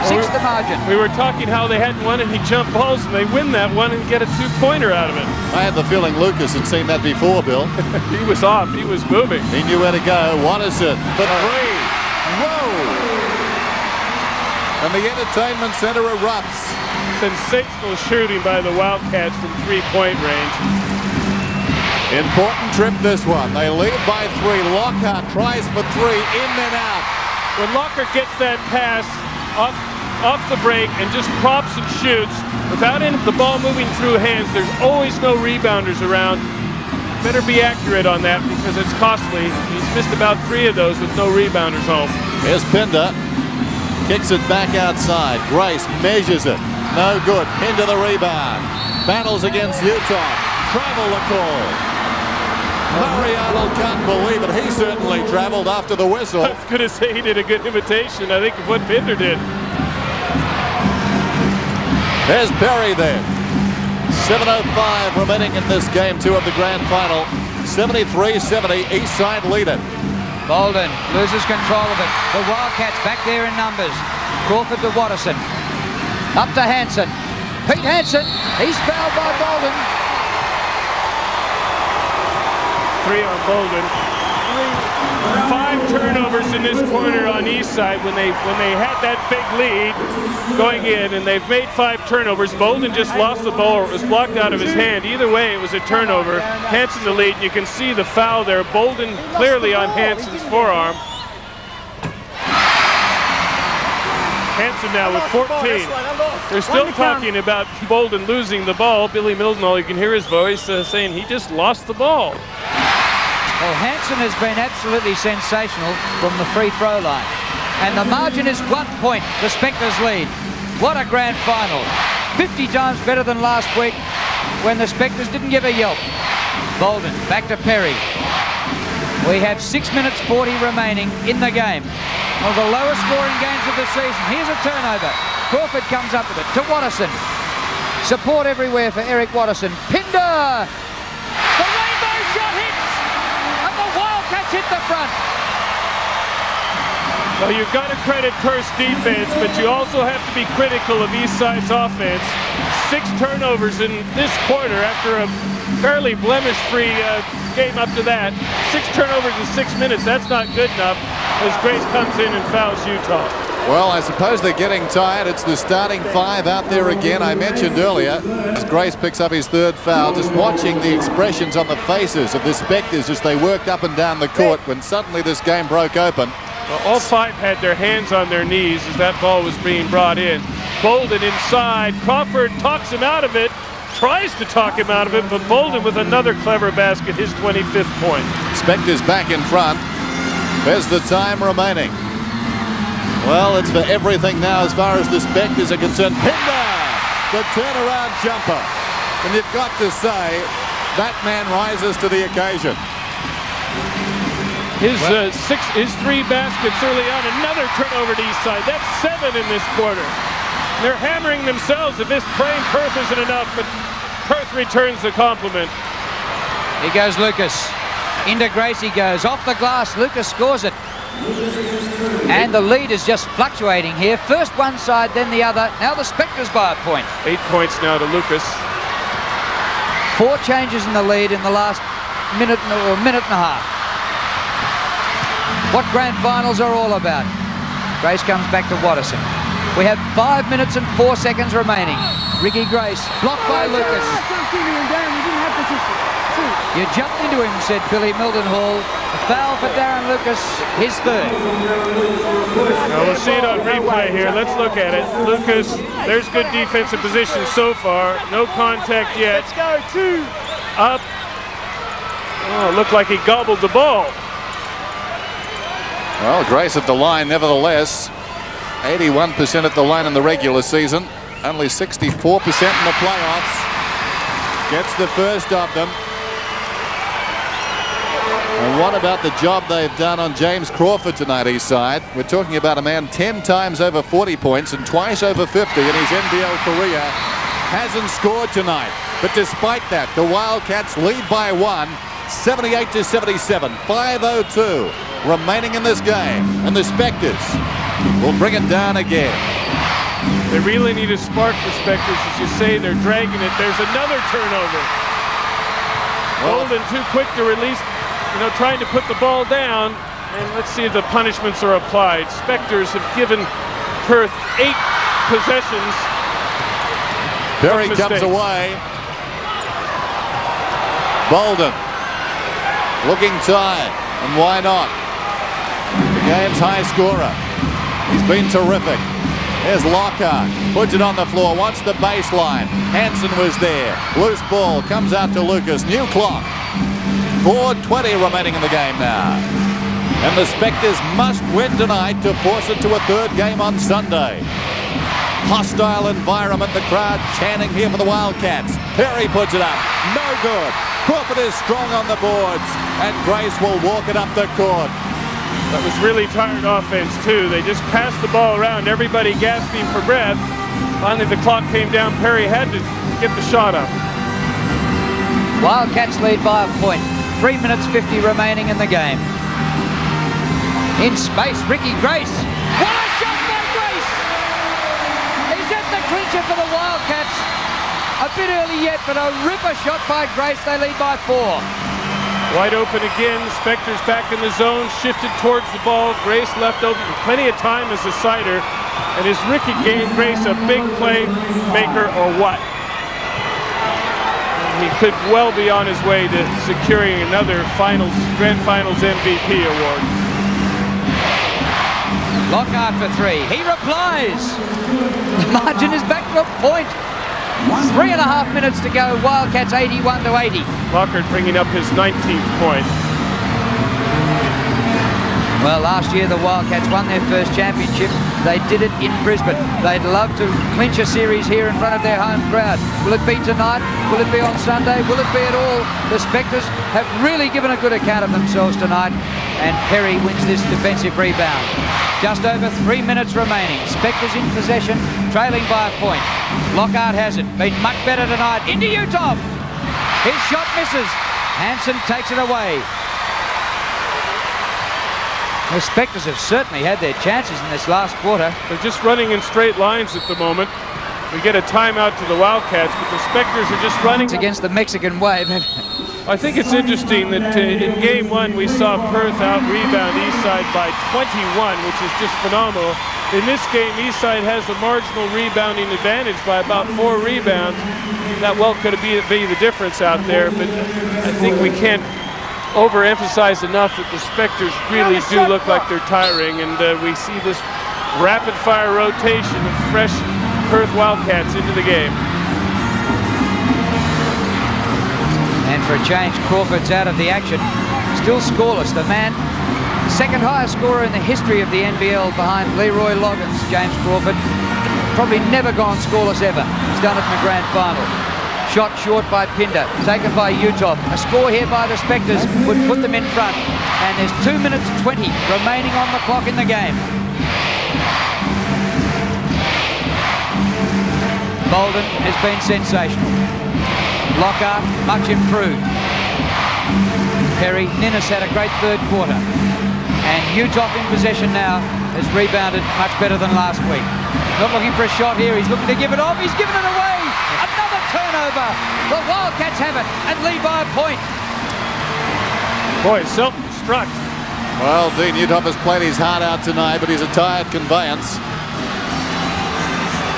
Speaker 5: 6th the margin.
Speaker 8: We were talking how they hadn't won any jump balls, and they win that one and get a 2-pointer out of it.
Speaker 2: I had the feeling Lucas had seen that before, Bill.
Speaker 8: He was off. He was moving.
Speaker 2: He knew where to go. Watterson for 3. Whoa! And the entertainment center erupts.
Speaker 8: Sensational shooting by the Wildcats from 3-point range.
Speaker 2: Important trip, this one. They lead by 3. Lockhart tries for 3, in and out.
Speaker 8: When Lockhart gets that pass off the break and just props and shoots without the ball moving through hands, there's always no rebounders around. Better be accurate on that, because it's costly. He's missed about 3 of those with no rebounders home.
Speaker 2: Here's Pinder. Kicks it back outside. Grace measures it. No good. Pinder the rebound. Battles against Utah. Travel the call. Murray Arnold can't believe it. He certainly traveled after the whistle.
Speaker 8: I was going to say he did a good imitation, I think, of what Pinder did.
Speaker 2: There's Perry then. 7:05 remaining in this game 2 of the grand final. 73-70, Eastside lead it.
Speaker 5: Bolden loses control of it. The Wildcats back there in numbers. Crawford to Watterson. Up to Hansen. Pete Hansen. He's fouled by Bolden.
Speaker 8: 3 on Bolden. 5 turnovers in this quarter on Eastside when they had that big lead going in, and they've made 5 turnovers. Bolden just lost the ball, or it was blocked out of his hand. Either way, it was a turnover. Hansen the lead. You can see the foul there. Bolden clearly on Hansen's forearm. Hansen now with 14. They're still talking about Bolden losing the ball. Billy Mildenhall, you can hear his voice saying he just lost the ball.
Speaker 5: Well, Hansen has been absolutely sensational from the free throw line. And the margin is 1 point, the Spectres lead. What a grand final. 50 times better than last week when the Spectres didn't give a yelp. Bolden, back to Perry. We have 6 minutes 40 remaining in the game. One of the lowest scoring games of the season. Here's a turnover. Crawford comes up with it to Watterson. Support everywhere for Eric Watterson. Pinder! The rainbow shot hits! And the Wildcats hit the front.
Speaker 8: Well, you've got to credit Perth's defense, but you also have to be critical of Eastside's offense. 6 turnovers in this quarter after a fairly blemish-free game up to that. 6 turnovers in 6 minutes, that's not good enough as Grace comes in and fouls Utah.
Speaker 2: Well, I suppose they're getting tired. It's the starting 5 out there again. I mentioned earlier, as Grace picks up his 3rd foul, just watching the expressions on the faces of the Spectres as they worked up and down the court when suddenly this game broke open.
Speaker 8: Well, all 5 had their hands on their knees as that ball was being brought in. Bolden inside. Crawford talks him out of it, tries to talk him out of it, but Bolden with another clever basket, his 25th point.
Speaker 2: Spectres back in front. There's the time remaining. Well, it's for everything now as far as the Spectres are concerned. Pinder, the turnaround jumper. And you've got to say, that man rises to the occasion.
Speaker 8: His 3 baskets early on, another turnover to Eastside. That's 7 in this quarter. They're hammering themselves if this praying Perth isn't enough, but Perth returns the compliment.
Speaker 5: Here goes Lucas. Into Gracie goes. Off the glass. Lucas scores it. And the lead is just fluctuating here. First one side, then the other. Now the Spectres by a point.
Speaker 8: 8 points now to Lucas.
Speaker 5: 4 changes in the lead in the last minute and a half. What grand finals are all about. Grace comes back to Watterson. We have 5 minutes and 4 seconds remaining. Ricky Grace, blocked by Lucas. You jumped into him, said Billy Mildenhall. A foul for Darren Lucas, his 3rd.
Speaker 8: Now we'll see it on replay here. Let's look at it. Lucas, there's good defensive position so far. No contact yet. Let's go, 2. Up. Oh, it looked like he gobbled the ball.
Speaker 2: Well, Grace at the line, nevertheless. 81% at the line in the regular season. Only 64% in the playoffs. Gets the first of them. And what about the job they've done on James Crawford tonight, Eastside? We're talking about a man 10 times over 40 points and twice over 50 in his NBL career. Hasn't scored tonight. But despite that, the Wildcats lead by 1, 78-77, 5:02 remaining in this game. And the Spectres will bring it down again.
Speaker 8: They really need a spark for Spectres, as you say. They're dragging it. There's another turnover. Bolden too quick to release, trying to put the ball down. And let's see if the punishments are applied. Spectres have given Perth 8 possessions.
Speaker 2: Perry comes away. Bolden looking tired, and why not? The game's high scorer. He's been terrific. There's Lockhart, puts it on the floor, wants the baseline. Hansen was there. Loose ball comes out to Lucas. New clock. 4:20 remaining in the game now. And the Spectres must win tonight to force it to a 3rd game on Sunday. Hostile environment, the crowd chanting here for the Wildcats. Perry puts it up. No good. Crawford is strong on the boards, and Grace will walk it up the court.
Speaker 8: That was really tired offense, too. They just passed the ball around, everybody gasping for breath. Finally, the clock came down. Perry had to get the shot up.
Speaker 5: Wildcats lead by a point. 3 minutes 50 remaining in the game. In space, Ricky Grace. What a shot by Grace! Is that the clincher for the Wildcats? A bit early yet, but a ripper shot by Grace. They lead by 4.
Speaker 8: Wide open again. Spectres back in the zone, shifted towards the ball. Grace left open. Plenty of time as a sider. And is Ricky Grace a big play maker or what? He could well be on his way to securing another Grand Finals MVP award.
Speaker 5: Lockhart for 3. He replies. The margin is back to a point. 3.5 minutes to go. Wildcats 81-80.
Speaker 8: Lockhart bringing up his 19th point.
Speaker 5: Well, last year the Wildcats won their first championship. They did it in Brisbane. They'd love to clinch a series here in front of their home crowd. Will it be tonight? Will it be on Sunday? Will it be at all? The Spectres have really given a good account of themselves tonight, and Perry wins this defensive rebound. Just over 3 minutes remaining. Spectres in possession, trailing by a point. Lockhart has it. Been much better tonight. Into Utah. His shot misses. Hansen takes it away. The Spectres have certainly had their chances in this last quarter.
Speaker 8: They're just running in straight lines at the moment. We get a timeout to the Wildcats, but the Spectres are just running.
Speaker 5: It's against the Mexican wave.
Speaker 8: I think it's interesting that in game one we saw Perth out-rebound Eastside by 21, which is just phenomenal. In this game, Eastside has a marginal rebounding advantage by about 4 rebounds. That well could be the difference out there, but I think we can't overemphasize enough that the Spectres really do look like they're tiring, and we see this rapid-fire rotation of fresh Perth Wildcats into the game.
Speaker 5: And for a change, Crawford's out of the action. Still scoreless. The man, second highest scorer in the history of the NBL behind Leroy Loggins, James Crawford. Probably never gone scoreless ever. He's done it in the grand final. Shot short by Pinder, taken by Utah. A score here by the Spectres would put them in front. And there's 2 minutes 20 remaining on the clock in the game. Bolden has been sensational. Lockhart, much improved. Perry, Ninnis had a great third quarter. And Utah in possession now has rebounded much better than last week. Not looking for a shot here, he's looking to give it off, he's given it away! Another turnover! The Wildcats have it and lead by a point.
Speaker 8: Boy, self-destruct.
Speaker 2: Well, Dean Uthoff has played his heart out tonight, but he's a tired conveyance.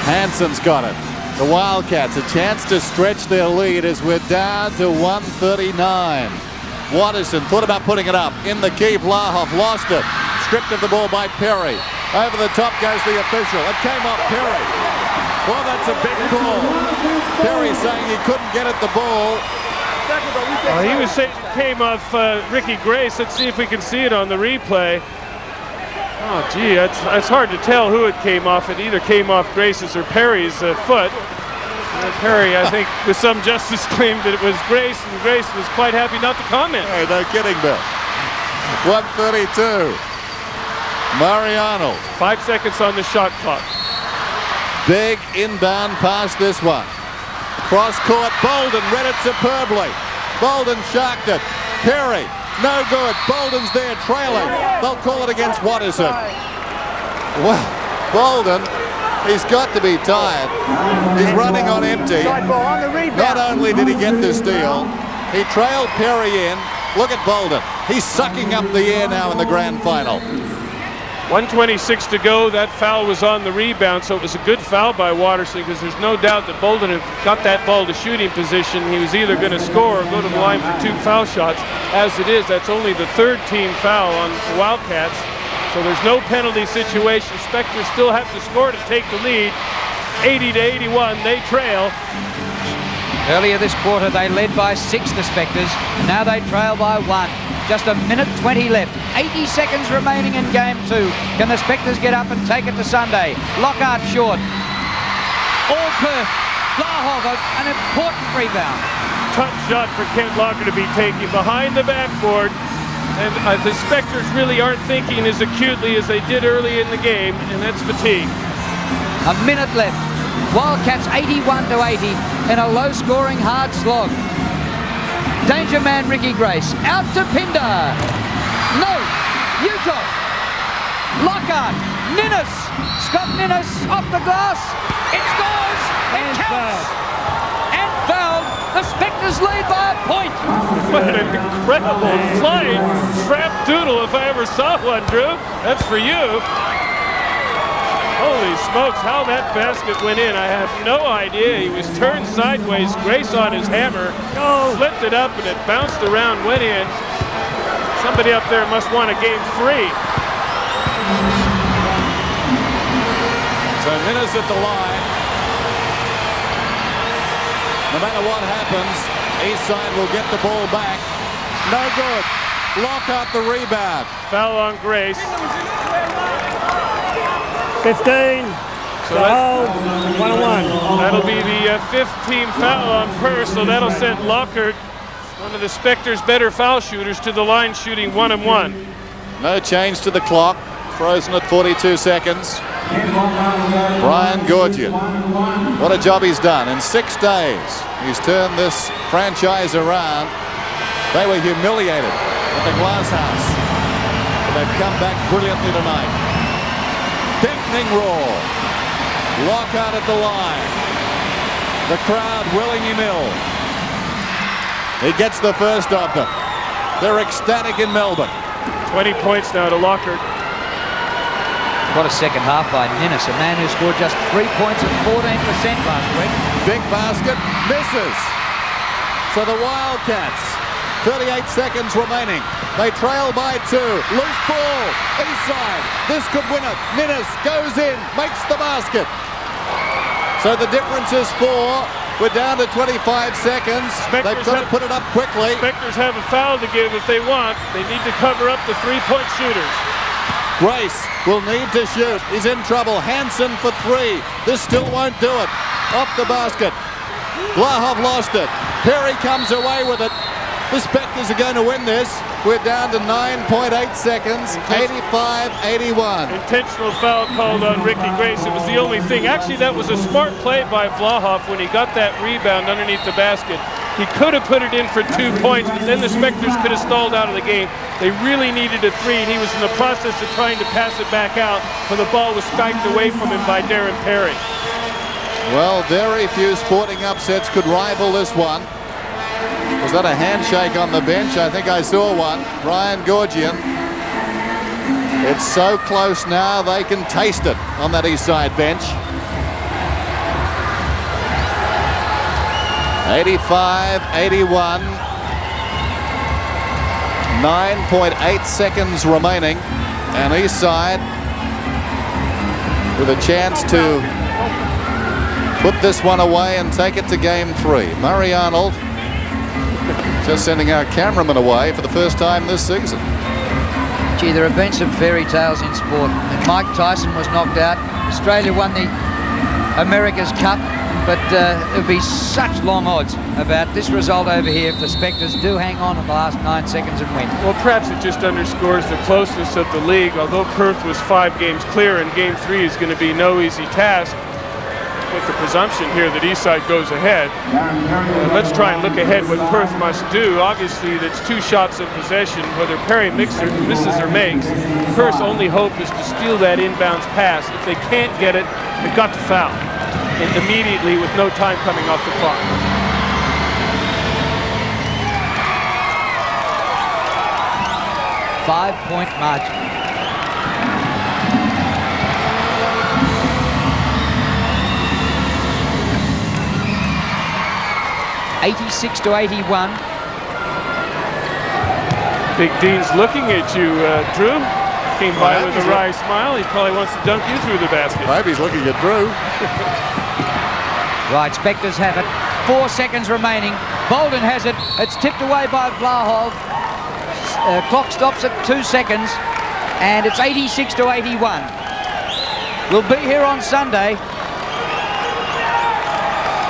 Speaker 2: Hansen's got it. The Wildcats, a chance to stretch their lead as we're down to 139. Watterson thought about putting it up. In the key, Vlahov lost it. Stripped of the ball by Perry. Over the top goes the official. It came off Perry. Well, that's a big call. Perry saying he couldn't get at the ball.
Speaker 8: He was saying it came off Ricky Grace. Let's see if we can see it on the replay. Oh, gee, it's hard to tell who it came off. It either came off Grace's or Perry's foot. Perry, I think, with some justice, claimed that it was Grace, and Grace was quite happy not to comment.
Speaker 2: Hey, no kidding, Bill. 132. Murray Arnold.
Speaker 8: 5 seconds on the shot clock.
Speaker 2: Big inbound pass this one. Cross court, Bolden read it superbly. Bolden sharked it. Perry, no good. Bolden's there trailing. They'll call it against Watterson. Well, Bolden, he's got to be tired. He's running on empty. Not only did he get the steal, he trailed Perry in. Look at Bolden. He's sucking up the air now in the grand final.
Speaker 8: 1:26 to go. That foul was on the rebound, so it was a good foul by Watterson, because there's no doubt that Bolden had got that ball to shooting position. He was either going to score or go to the line for 2 foul shots. As it is, that's only the 3rd team foul on the Wildcats, so there's no penalty situation. Spectres still have to score to take the lead. 80-81, they trail.
Speaker 5: Earlier this quarter, they led by 6, the Spectres. Now they trail by 1. Just a minute 20 left. 80 seconds remaining in game 2. Can the Spectres get up and take it to Sunday? Lockhart short. All Perth. Vlahov, an important rebound.
Speaker 8: Tough shot for Kent Locker to be taking behind the backboard. And the Spectres really aren't thinking as acutely as they did early in the game, and that's fatigue.
Speaker 5: A minute left. Wildcats 81-80 in a low-scoring hard slog. Danger man Ricky Grace out to Pinder. No, Utah. Lockhart, Ninnis, Scott Ninnis off the glass. It scores. It counts. And fouled. The Spectres lead by a point.
Speaker 8: What an incredible flying trap doodle if I ever saw one, Drew. That's for you. Holy smokes, how that basket went in, I have no idea. He was turned sideways, Grace on his hammer, flipped it up, and it bounced around, went in. Somebody up there must want a game 3.
Speaker 2: So Ninnis at the line. No matter what happens, Eastside will get the ball back. No good. Lockhart the rebound.
Speaker 8: Foul on Grace.
Speaker 3: 15.
Speaker 8: So 1-1. That'll be the 5th team foul on Perth, so that'll send Lockhart, one of the Spectres' better foul shooters, to the line shooting 1-1.
Speaker 2: No change to the clock. frozen at 42 seconds. Brian Gorgian, what a job he's done. In 6 days, he's turned this franchise around. They were humiliated at the Glass House, but they've come back brilliantly tonight. Deafening roar. Lockhart at the line. The crowd willing him ill. He gets the first of them. They're ecstatic in Melbourne.
Speaker 8: 20 points now to Lockhart.
Speaker 5: What a second half by Ninnis, a man who scored just 3 points at 14% last week.
Speaker 2: Big basket, misses. So the Wildcats, 38 seconds remaining. They trail by 2. Loose ball, Eastside. This could win it. Ninnis goes in, makes the basket. So the difference is 4. We're down to 25 seconds. They've got to put it up quickly.
Speaker 8: Spectres have a foul to give if they want. They need to cover up the 3-point shooters.
Speaker 2: Grace will need to shoot. He's in trouble. Hansen for 3. This still won't do it. Off the basket. Vlahov lost it. Perry comes away with it. The Spectres are going to win this. We're down to 9.8 seconds. 85-81.
Speaker 8: Intentional foul called on Ricky Grace. It was the only thing. Actually, that was a smart play by Vlahov when he got that rebound underneath the basket. He could have put it in for 2 points, but then the Spectres could have stalled out of the game. They really needed a 3, and he was in the process of trying to pass it back out when the ball was spiked away from him by Darren Perry.
Speaker 2: Well, very few sporting upsets could rival this one. Was that a handshake on the bench? I think I saw one. Brian Gorgian. It's so close now, they can taste it on that Eastside bench. 85-81. 9.8 seconds remaining, and Eastside with a chance to put this one away and take it to game 3. Murray Arnold just sending our cameraman away for the first time this season.
Speaker 5: Gee, there have been some fairy tales in sport. And Mike Tyson was knocked out. Australia won the America's Cup, but there'll be such long odds about this result over here if the Spectres do hang on in the last 9 seconds and win.
Speaker 8: Well, perhaps it just underscores the closeness of the league. Although Perth was 5 games clear, and game 3 is going to be no easy task, with the presumption here that Eastside goes ahead. Let's try and look ahead what Perth must do. Obviously, that's 2 shots of possession. Whether Perry misses or makes, Perth's only hope is to steal that inbounds pass. If they can't get it, they've got to foul immediately with no time coming off the clock.
Speaker 5: Five-point margin. (86-81).
Speaker 8: Big Dean's looking at you, Drew. Came by with a wry smile. He probably wants to dunk you through the basket.
Speaker 2: Maybe he's looking at Drew.
Speaker 5: Right, Spectres have it. 4 seconds remaining. Bolden has it. It's tipped away by Vlahov. Clock stops at 2 seconds, and it's 86-81. We'll be here on Sunday.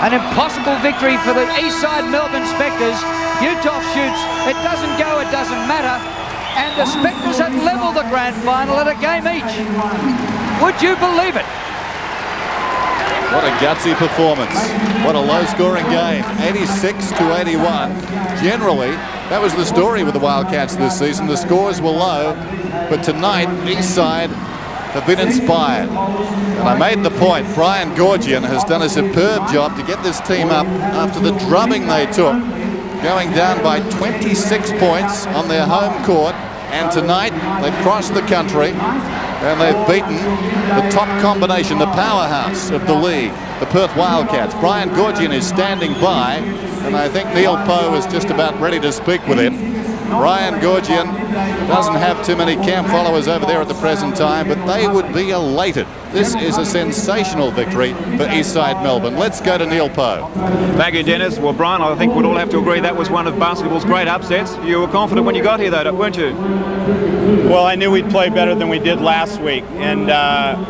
Speaker 5: An impossible victory for the Eastside Melbourne Spectres. Uthoff shoots. It doesn't go, it doesn't matter. And the Spectres have levelled the grand final at a game each. Would you believe it?
Speaker 2: What a gutsy performance. What a low-scoring game. 86-81. Generally, that was the story with the Wildcats this season. The scores were low, but tonight, Eastside have been inspired. And I made the point, Brian Gorgian has done a superb job to get this team up after the drubbing they took, going down by 26 points on their home court. And tonight, they've crossed the country and they've beaten the top combination, the powerhouse of the league, the Perth Wildcats. Brian Gorgian is standing by, and I think Neil Poe is just about ready to speak with him. Brian Gorgian doesn't have too many camp followers over there at the present time, but they would be elated. This is a sensational victory for Eastside Melbourne. Let's go to Neil Poe.
Speaker 11: Thank you, Dennis. Well, Brian, I think we'd all have to agree that was one of basketball's great upsets. You were confident when you got here, though, weren't you?
Speaker 12: Well, I knew we'd play better than we did last week. And,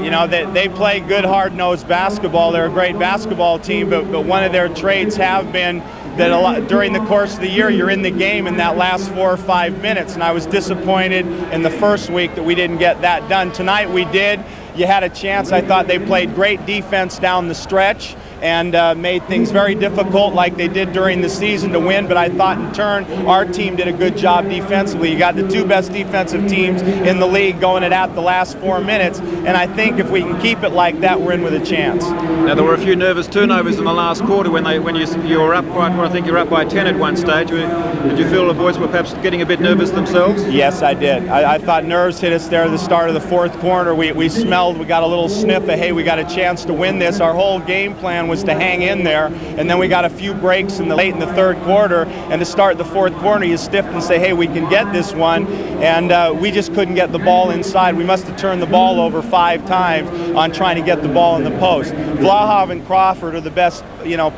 Speaker 12: you know, they play good, hard-nosed basketball. They're a great basketball team, but one of their traits have been that during the course of the year, you're in the game in that last 4 or 5 minutes. And I was disappointed in the first week that we didn't get that done. Tonight we did. You had a chance. I thought they played great defense down the stretch and made things very difficult like they did during the season to win, but I thought in turn our team did a good job defensively. You got the 2 best defensive teams in the league going it out the last 4 minutes, and I think if we can keep it like that, we're in with a chance.
Speaker 11: Now there were a few nervous turnovers in the last quarter when you were up quite, I think you were up by 10 at one stage. Did you feel the boys were perhaps getting a bit nervous themselves?
Speaker 12: Yes, I did. I thought nerves hit us there at the start of the 4th quarter. We smelled, we got a little sniff of, hey, we got a chance to win this. Our whole game plan was to hang in there, and then we got a few breaks late in the 3rd quarter, and to start the 4th quarter, you stiff and say, hey, we can get this one, and we just couldn't get the ball inside. We must have turned the ball over 5 times on trying to get the ball in the post. Vlahov and Crawford are the best,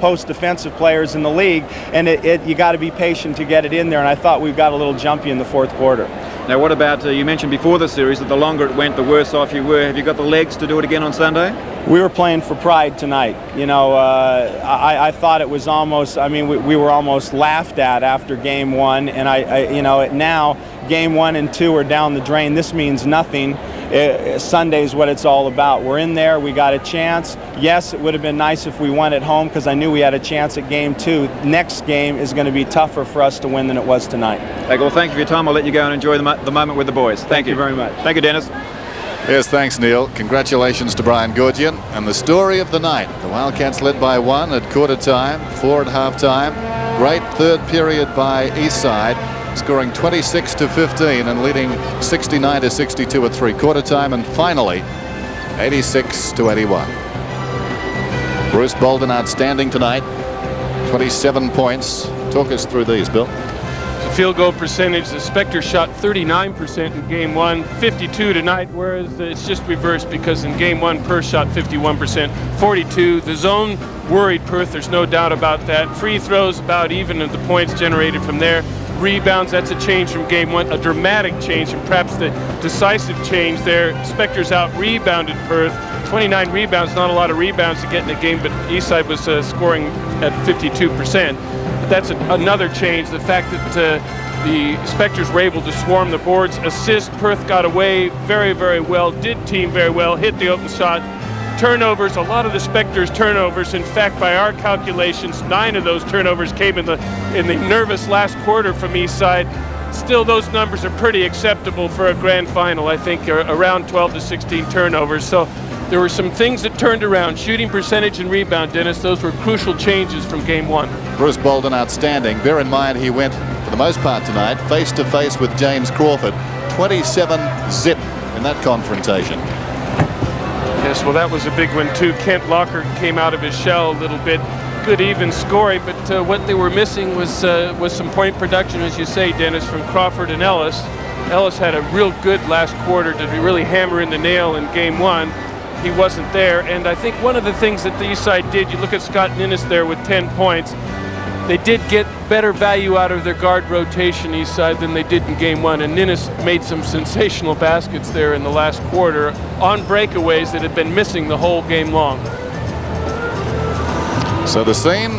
Speaker 12: post defensive players in the league, and you got to be patient to get it in there, and I thought we got a little jumpy in the 4th quarter.
Speaker 11: Now what about, you mentioned before the series that the longer it went, the worse off you were. Have you got the legs to do it again on Sunday?
Speaker 12: We were playing for pride tonight. I thought it was almost, we were almost laughed at after game 1, and now game 1 and 2 are down the drain. This means nothing. Sunday's what it's all about. We're in there, we got a chance. Yes, it would have been nice if we won at home because I knew we had a chance at game 2. Next game is going to be tougher for us to win than it was tonight.
Speaker 11: Okay, well, thank you for your time. I'll let you go and enjoy the moment with the boys. Thank you
Speaker 12: very much.
Speaker 11: Thank you, Dennis.
Speaker 2: Yes, thanks, Neil. Congratulations to Brian Gourdian. And the story of the night, the Wildcats led by 1 at quarter time, 4 at half time. Great 3rd period by Eastside, scoring 26-15 and leading 69-62 at 3/4 time, and finally 86-81. Bruce Bolden outstanding tonight, 27 points. Talk us through these, Bill.
Speaker 8: Field goal percentage, the Spectres shot 39% in game 1, 52 tonight, whereas it's just reversed because in game 1 Perth shot 51%, 42. The zone worried Perth, there's no doubt about that. Free throws about even of the points generated from there. Rebounds, that's a change from game 1, a dramatic change, and perhaps the decisive change there. Spectres out rebounded Perth, 29 rebounds, not a lot of rebounds to get in the game, but Eastside was scoring at 52%. That's another change, the fact that the Spectres were able to swarm the boards. Assist, Perth got away very, very well, did team very well, hit the open shot. Turnovers, a lot of the Spectres turnovers. In fact, by our calculations, 9 of those turnovers came in the nervous last quarter from Eastside. Still, those numbers are pretty acceptable for a grand final, I think, around 12 to 16 turnovers. So there were some things that turned around. Shooting percentage and rebound, Dennis, those were crucial changes from game 1.
Speaker 2: Bruce Bolden outstanding. Bear in mind he went, for the most part tonight, face-to-face with James Crawford. 27-zip in that confrontation.
Speaker 8: Yes, well, that was a big one, too. Kent Locker came out of his shell a little bit. Good even scoring, but what they were missing was some point production, as you say, Dennis, from Crawford and Ellis. Ellis had a real good last quarter to really hammer in the nail in game 1. He wasn't there, and I think one of the things that the Eastside did, you look at Scott Ninnis there with 10 points, they did get better value out of their guard rotation, Eastside, than they did in game 1, and Ninnis made some sensational baskets there in the last quarter on breakaways that had been missing the whole game long.
Speaker 2: So the scene